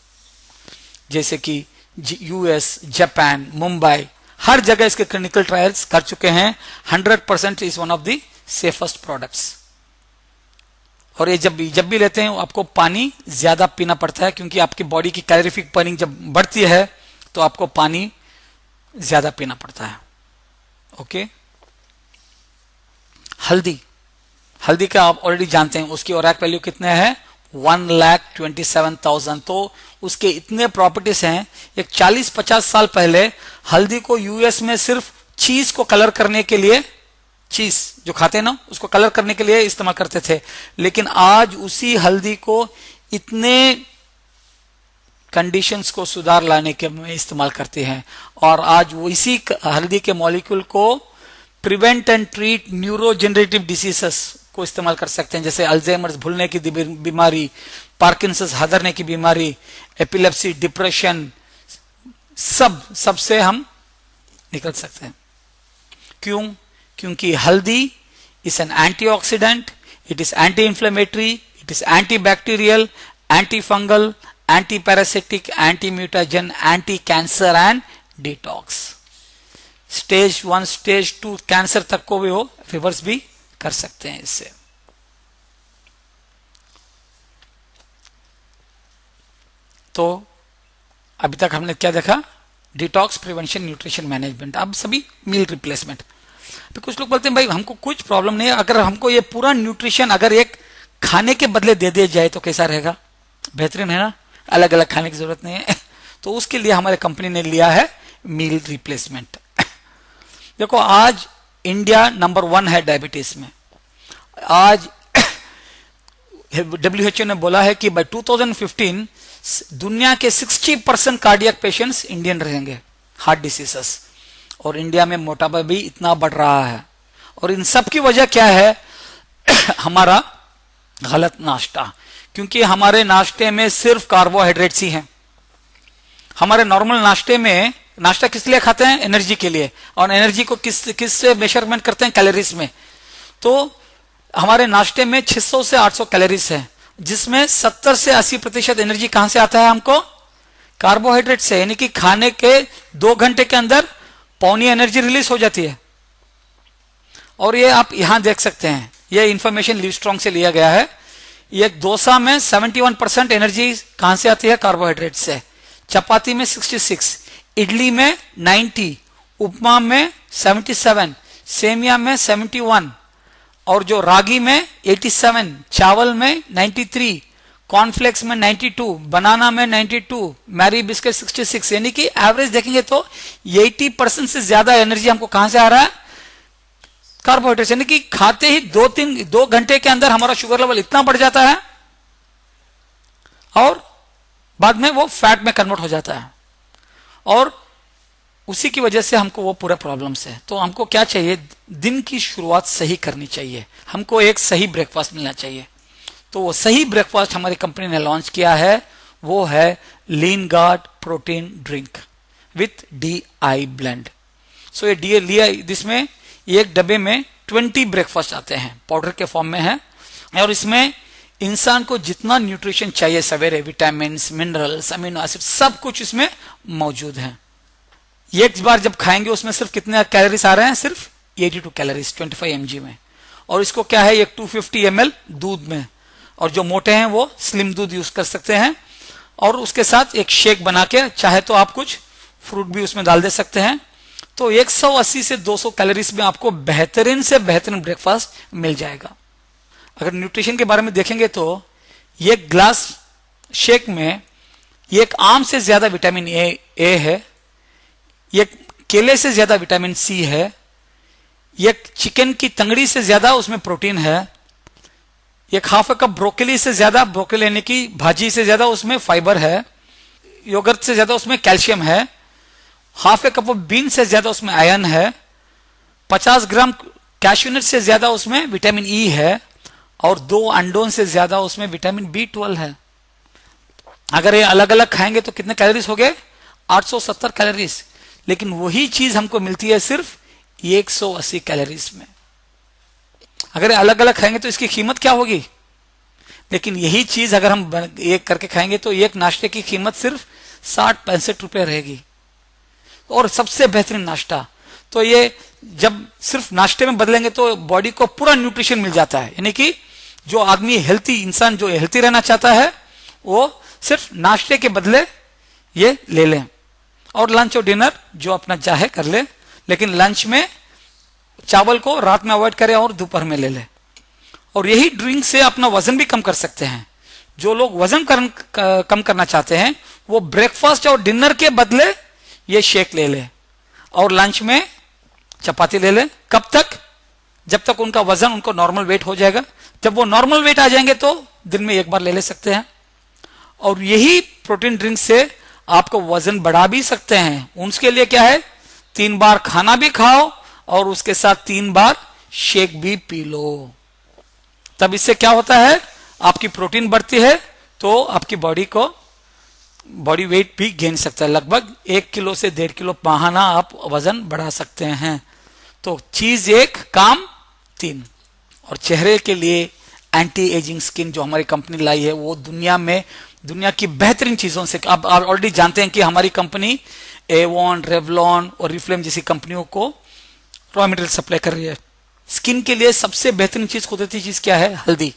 जैसे कि US, जापान, मुंबई, हर जगह इसके क्लिनिकल ट्रायल्स कर चुके हैं। 100% is one of the safest products. और ये जब भी लेते हैं आपको पानी ज्यादा पीना पड़ता है, क्योंकि आपकी बॉडी की कैलोरीफिक बर्निंग जब बढ़ती है तो आपको पानी ज्यादा पीना पड़ता है। ओके। हल्दी का आप ऑलरेडी जानते हैं, उसकी ओरैक वैल्यू कितने हैं? 1,27,000। तो उसके इतने प्रॉपर्टीज हैं। एक 40-50 साल पहले हल्दी को US में सिर्फ चीज को कलर करने के लिए, चीज जो खाते हैं ना, उसको कलर करने के लिए इस्तेमाल करते थे। लेकिन आज उसी हल्दी को इतने कंडीशंस को सुधार लाने के में इस्तेमाल करते हैं। और आज वो इसी हल्दी के मॉलिक्यूल को प्रिवेंट एंड ट्रीट न्यूरोजेनरेटिव डिसीजेस को इस्तेमाल कर सकते हैं, जैसे अल्जाइमर्स, भूलने की बीमारी, पार्किंसंस, हदरने की बीमारी, एपिलेप्सी, डिप्रेशन, सबसे हम निकल सकते हैं। क्यों? क्योंकि हल्दी is an antioxidant, it is anti inflammatory, it is anti bacterial, anti fungal, anti parasitic, anti mutagen, anti cancer and detox. Stage 1, stage 2 cancer तक को भी हो रिवर्स भी कर सकते हैं इससे। तो अभी तक हमने क्या देखा, डिटॉक्स, प्रिवेंशन, न्यूट्रिशन मैनेजमेंट, अब सभी मील रिप्लेसमेंट। तो कुछ लोग बोलते हैं भाई हमको कुछ प्रॉब्लम नहीं है, अगर हमको ये पूरा न्यूट्रिशन अगर एक खाने के बदले दे दिया जाए तो कैसा रहेगा, बेहतरीन है ना, अलग अलग खाने की जरूरत नहीं है। तो उसके लिए हमारे कंपनी ने लिया है मील रिप्लेसमेंट। देखो आज इंडिया नंबर 1 है डायबिटीज में। आज WHO ने बोला है कि बाय 2015 दुनिया के 60% कार्डियक पेशेंट्स इंडियन रहेंगे, हार्ट डिसीजेस, और इंडिया में मोटापा भी इतना बढ़ रहा है। और इन सब की वजह क्या है, हमारा गलत नाश्ता, क्योंकि हमारे नाश्ते में सिर्फ कार्बोहाइड्रेट्स ही हैं। हमारे नॉर्मल नाश्ते में, नाश्ता किस लिए खाते हैं, एनर्जी के लिए, और एनर्जी को किस से मेजरमेंट करते हैं, कैलोरीज में। तो हमारे नाश्ते में 600 से 800 कैलोरीज है, जिसमें 70 से 80% एनर्जी कहां से आता है हमको, कार्बोहाइड्रेट से। यानी कि खाने के 2 घंटे के अंदर पौनी एनर्जी रिलीज हो जाती है। और ये आप यहां देख सकते हैं, ये इंफॉर्मेशन लिवस्ट्रॉन्ग से लिया गया है। ये डोसा में 71% एनर्जी कहां से आती है, कार्बोहाइड्रेट से। चपाती में 66, इडली में 90, उपमा में 77, सेमिया में 71, और जो रागी में 87, चावल में 93, कॉर्नफ्लेक्स में 92, बनाना में 92, मैरी बिस्किट 66। यानी कि एवरेज देखेंगे तो 80% से ज्यादा एनर्जी हमको कहां से आ रहा है, कार्बोहाइड्रेट। यानी कि खाते ही 2 घंटे के अंदर हमारा शुगर लेवल इतना बढ़ जाता है और बाद में वो फैट में कन्वर्ट हो जाता है, और उसी की वजह से हमको वो पूरा प्रॉब्लम्स है। तो हमको क्या चाहिए, दिन की शुरुआत सही करनी चाहिए, हमको एक सही ब्रेकफास्ट मिलना चाहिए। तो वो सही ब्रेकफास्ट हमारी कंपनी ने लॉन्च किया है, वो है lean guard protein drink with DI blend. So ये डी लिया, जिसमें एक डब्बे में 20 ब्रेकफास्ट आते हैं, पाउडर के फॉर्म में है, और इसमें इंसान को जितना न्यूट्रिशन चाहिए सवेरे, विटामिन, मिनरल्स, अमीनो एसिड, सब कुछ इसमें मौजूद है। एक बार जब खाएंगे उसमें सिर्फ कितने कैलोरीज आ रहे हैं, सिर्फ 82 कैलोरीज 25 mg में। और इसको क्या है, एक 250 ml दूध में, और जो मोटे हैं वो स्लिम दूध यूज कर सकते हैं। और उसके साथ एक शेक बना के, चाहे तो आप कुछ फ्रूट भी उसमें डाल दे सकते हैं। तो 180 से 200 कैलोरीज में आपको बेहतरीन से बेहतरीन ब्रेकफास्ट मिल जाएगा। अगर न्यूट्रिशन के बारे में देखेंगे तो ये ग्लास शेक में एक आम से ज्यादा विटामिन ए है, एक केले से ज्यादा विटामिन सी है, एक चिकन की तंगड़ी से ज्यादा उसमें प्रोटीन है, एक हाफ कप ब्रोकली से ज्यादा, ब्रोकली यानी कि भाजी से ज्यादा उसमें फाइबर है, योगर्ट से ज्यादा उसमें कैल्शियम है, हाफ कप ऑफ बीन से ज्यादा उसमें आयरन है, 50 ग्राम कैश्यूनट से ज्यादा उसमें विटामिन ई है, और 2 अंडों से ज्यादा उसमें विटामिन B12 है। अगर ये अलग अलग खाएंगे तो कितने कैलोरीज हो गए, 870 कैलोरीज। लेकिन वही चीज हमको मिलती है सिर्फ 180 कैलोरीज में। अगर अलग अलग खाएंगे तो इसकी कीमत क्या होगी, लेकिन यही चीज अगर हम एक करके खाएंगे तो एक नाश्ते की कीमत सिर्फ 60-65 रुपए रहेगी, और सबसे बेहतरीन नाश्ता। तो ये जब सिर्फ नाश्ते में बदलेंगे तो बॉडी को पूरा न्यूट्रिशन मिल जाता है। यानी कि जो आदमी हेल्थी, इंसान जो हेल्थी रहना चाहता है, वो सिर्फ नाश्ते के बदले ये ले लें, और लंच और डिनर जो अपना चाहे कर ले, लेकिन लंच में चावल को रात में अवॉइड करें और दोपहर में ले ले। और यही ड्रिंक से अपना वजन भी कम कर सकते हैं। जो लोग वजन कम करना चाहते हैं वो ब्रेकफास्ट और डिनर के बदले ये शेक ले ले, और लंच में चपाती ले ले। कब तक, जब तक उनका वजन, उनको नॉर्मल वेट हो जाएगा। जब वो नॉर्मल वेट आ जाएंगे तो दिन में एक बार ले ले सकते हैं। और यही प्रोटीन ड्रिंक से आपको वजन बढ़ा भी सकते हैं। उसके लिए क्या है, 3 बार खाना भी खाओ और उसके साथ 3 बार शेक भी पी लो। तब इससे क्या होता है, आपकी प्रोटीन बढ़ती है तो आपकी बॉडी वेट भी गेन सकता है। लगभग 1 किलो से 1.5 किलो माहाना आप वजन बढ़ा सकते हैं। तो चीज 1 काम 3। और चेहरे के लिए एंटी एजिंग स्किन जो हमारी कंपनी लाई है वो दुनिया की बेहतरीन चीजों से, आप ऑलरेडी जानते हैं कि हमारी कंपनी एवॉन, रेवलॉन और रिफ्लेम जैसी कंपनियों को रॉ मटेरियल सप्लाई कर रही है। स्किन के लिए सबसे बेहतरीन चीज, कुदरती चीज क्या है, हल्दी।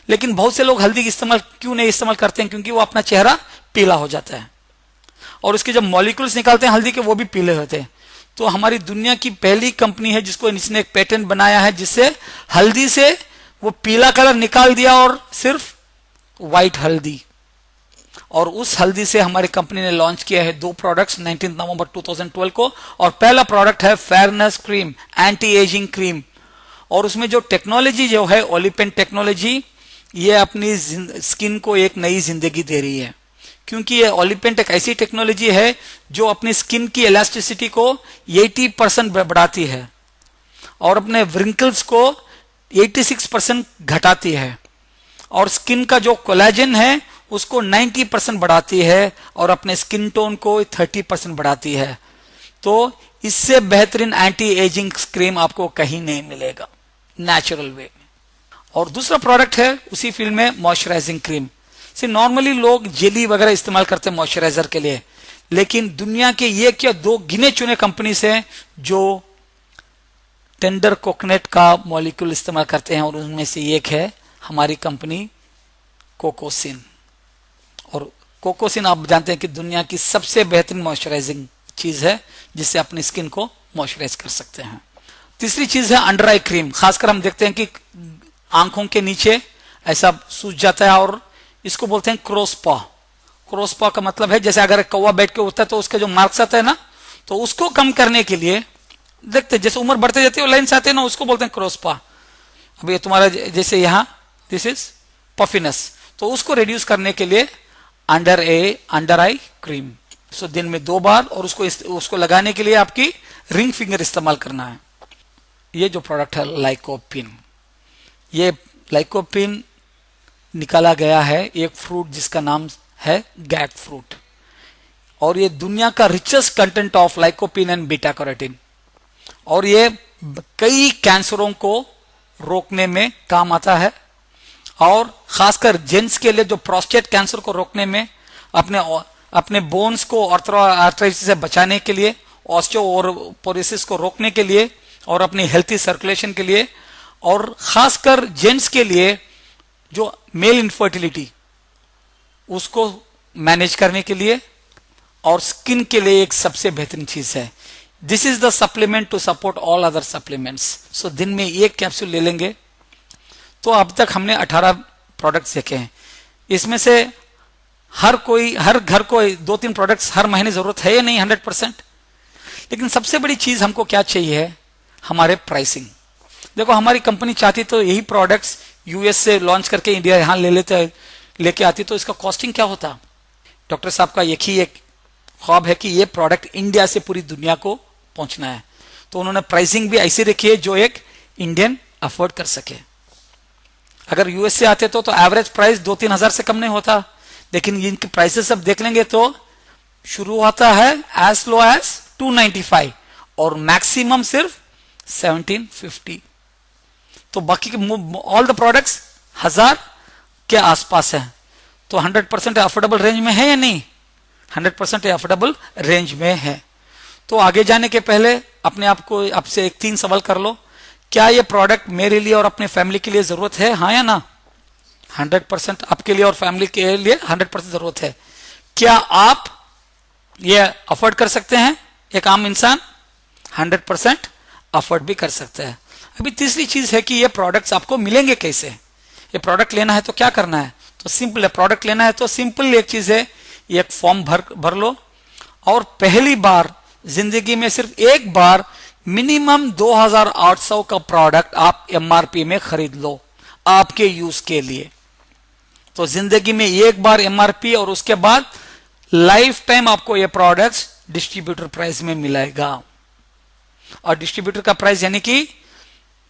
लेकिन बहुत से लोग हल्दी इस्तेमाल क्यों नहीं इस्तेमाल करते हैं, क्योंकि वो अपना चेहरा पीला हो जाता है। और उसके जब मॉलिक्यूल्स निकालते हैं हल्दी के वो भी पीले होते हैं। तो हमारी दुनिया की पहली कंपनी है जिसको इसने एक पेटेंट बनाया है जिससे हल्दी से वो पीला कलर निकाल दिया और सिर्फ व्हाइट हल्दी। और उस हल्दी से हमारी कंपनी ने लॉन्च किया है 2 प्रोडक्ट्स 19 नवंबर 2012 को। और पहला प्रोडक्ट है fairness cream, anti ageing cream. और उसमें जो टेक्नोलॉजी जो है ओलिपेंट टेक्नोलॉजी, ये अपनी स्किन को एक नई जिंदगी दे रही है, क्योंकि ये ओलिपेंट एक ऐसी टेक्नोलॉजी है जो अपनी स्किन की इलास्टिसिटी को 80% बढ़ाती है और अपने व्रिंकल्स को 86% घटाती है और स्किन का जो कोलेजन है उसको 90% बढ़ाती है और अपने स्किन टोन को 30% बढ़ाती है। तो इससे बेहतरीन एंटी एजिंग क्रीम आपको कहीं नहीं मिलेगा नेचुरल वे में। और दूसरा प्रोडक्ट है उसी फील्ड में मॉइस्चराइजिंग क्रीम। से नॉर्मली लोग जेली वगैरह इस्तेमाल करते हैं मॉइस्चराइजर के लिए, लेकिन दुनिया के ये क्या 2 गिने चुने कंपनीज हैं जो टेंडर कोकोनट का मॉलिक्यूल इस्तेमाल करते हैं और उनमें से एक है हमारी कंपनी कोकोसिन। और कोकोसिन आप जानते हैं कि दुनिया की सबसे बेहतरीन मॉइस्चराइजिंग चीज है जिससे अपनी स्किन को मॉइस्चराइज कर सकते हैं। तीसरी चीज है अंडर आई क्रीम। खासकर हम देखते हैं कि आंखों के नीचे ऐसा सूज जाता है और इसको बोलते हैं क्रॉसपॉ। क्रॉसपॉ का मतलब है जैसे अगर कौवा बैठ के उठता है तो उसका जो मार्क्स आता है ना, तो उसको कम करने के लिए देखते जैसे उम्र बढ़ते जाती है लाइन्स आते हैं ना, उसको बोलते हैं क्रॉसपॉ। अब ये तुम्हारा जैसे यहां दिस इज पफिनेस, तो उसको रिड्यूस करने के लिए अंडर आई क्रीम। सो दिन में 2 बार और उसको लगाने के लिए आपकी रिंग फिंगर इस्तेमाल करना है। ये जो प्रोडक्ट है लाइकोपिन, ये लाइकोपिन निकाला गया है एक फ्रूट जिसका नाम है गैक फ्रूट, और ये दुनिया का richest content of lycopene and beta carotene, और ये कई कैंसरों को रोकने में काम आता है। और खासकर जेंट्स के लिए जो प्रोस्टेट कैंसर को रोकने में, अपने बोन्स को आर्थराइटिस से बचाने के लिए, ऑस्टियोपोरोसिस को रोकने के लिए और अपनी हेल्थी सर्कुलेशन के लिए, और खासकर जेंट्स के लिए जो मेल इनफर्टिलिटी उसको मैनेज करने के लिए, और स्किन के लिए एक सबसे बेहतरीन चीज है। This is the supplement to support all other supplements. So दिन में 1 कैप्सूल ले लेंगे। तो अब तक हमने 18 प्रोडक्ट्स देखे हैं। इसमें से हर घर को 2-3 प्रोडक्ट्स हर महीने जरूरत है या नहीं 100%। लेकिन सबसे बड़ी चीज हमको क्या चाहिए, हमारे प्राइसिंग। देखो हमारी कंपनी चाहती तो यही प्रोडक्ट्स यूएस से लॉन्च करके इंडिया यहां लेके आती, तो इसका कॉस्टिंग क्या होता। डॉक्टर साहब का एक ख्वाब है कि ये प्रोडक्ट इंडिया से पूरी दुनिया को पहुंचना है, तो उन्होंने प्राइसिंग भी ऐसी रखी है जो एक इंडियन अफोर्ड कर सके। अगर यूएस से आते तो एवरेज प्राइस 2-3 हजार से कम नहीं होता, लेकिन इनके प्राइसेस सब देख लेंगे तो शुरू होता है एज लो एज 295 और मैक्सिमम सिर्फ 1750। तो बाकी के ऑल द प्रोडक्ट्स 1000 के आसपास है। तो 100% अफोर्डेबल रेंज में है या नहीं, 100% अफोर्डेबल रेंज में है। तो आगे जाने के पहले अपने आप को आपसे 3 सवाल कर लो, क्या ये प्रोडक्ट मेरे लिए और अपने फैमिली के लिए जरूरत है, हाँ या ना। 100% आपके लिए और फैमिली के लिए 100% जरूरत है। क्या आप ये अफोर्ड कर सकते हैं, एक आम इंसान 100% अफोर्ड भी कर सकता है। अभी तीसरी चीज है कि ये प्रोडक्ट्स आपको मिलेंगे कैसे। ये प्रोडक्ट लेना है तो क्या करना है, तो सिंपल है। प्रोडक्ट लेना है तो सिंपल एक चीज है, ये एक फॉर्म भर लो और पहली बार जिंदगी में सिर्फ एक बार मिनिमम 2800 का प्रोडक्ट आप एमआरपी में खरीद लो आपके यूज के लिए। तो जिंदगी में एक बार एमआरपी और उसके बाद लाइफ टाइम आपको ये प्रोडक्ट्स डिस्ट्रीब्यूटर प्राइस में मिलेगा। और डिस्ट्रीब्यूटर का प्राइस यानी कि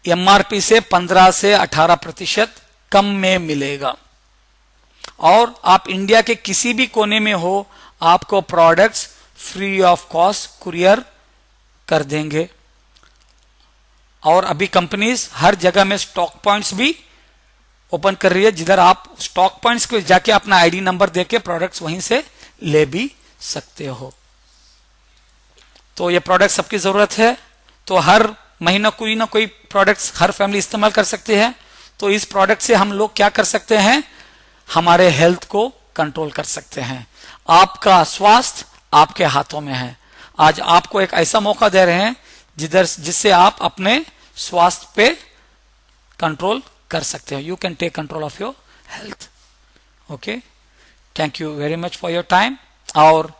एमआरपी से 15 से 18% कम में मिलेगा। और आप इंडिया के किसी भी कोने में हो, आपको products free of cost courier कर देंगे। और अभी कंपनीज हर जगह में स्टॉक पॉइंट्स भी ओपन कर रही है, जिधर आप स्टॉक पॉइंट्स को जाके अपना आईडी नंबर देके प्रोडक्ट्स वहीं से ले भी सकते हो। तो ये प्रोडक्ट सबकी जरूरत है, तो हर महीना कोई ना कोई प्रोडक्ट्स हर फैमिली इस्तेमाल कर सकते हैं। तो इस प्रोडक्ट से हम लोग क्या कर सकते हैं, हमारे हेल्थ को कंट्रोल कर सकते हैं। आपका स्वास्थ्य आपके हाथों में है। आज आपको एक ऐसा मौका दे रहे हैं जिससे आप अपने स्वास्थ्य पे कंट्रोल कर सकते हो। You can take control of your health. Okay, thank you very much for your time. और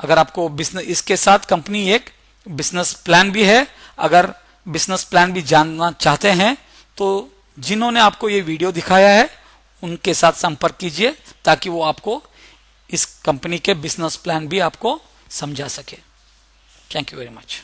अगर आपको बिजनेस, इसके साथ कंपनी एक बिजनेस प्लान भी है, अगर बिजनेस प्लान भी जानना चाहते हैं तो जिन्होंने आपको ये वीडियो दिखाया है उनके साथ संपर्क कीजिए ताकि वो आपको इस कंपनी के बिजनेस प्लान भी आपको समझा सके। Thank you very much.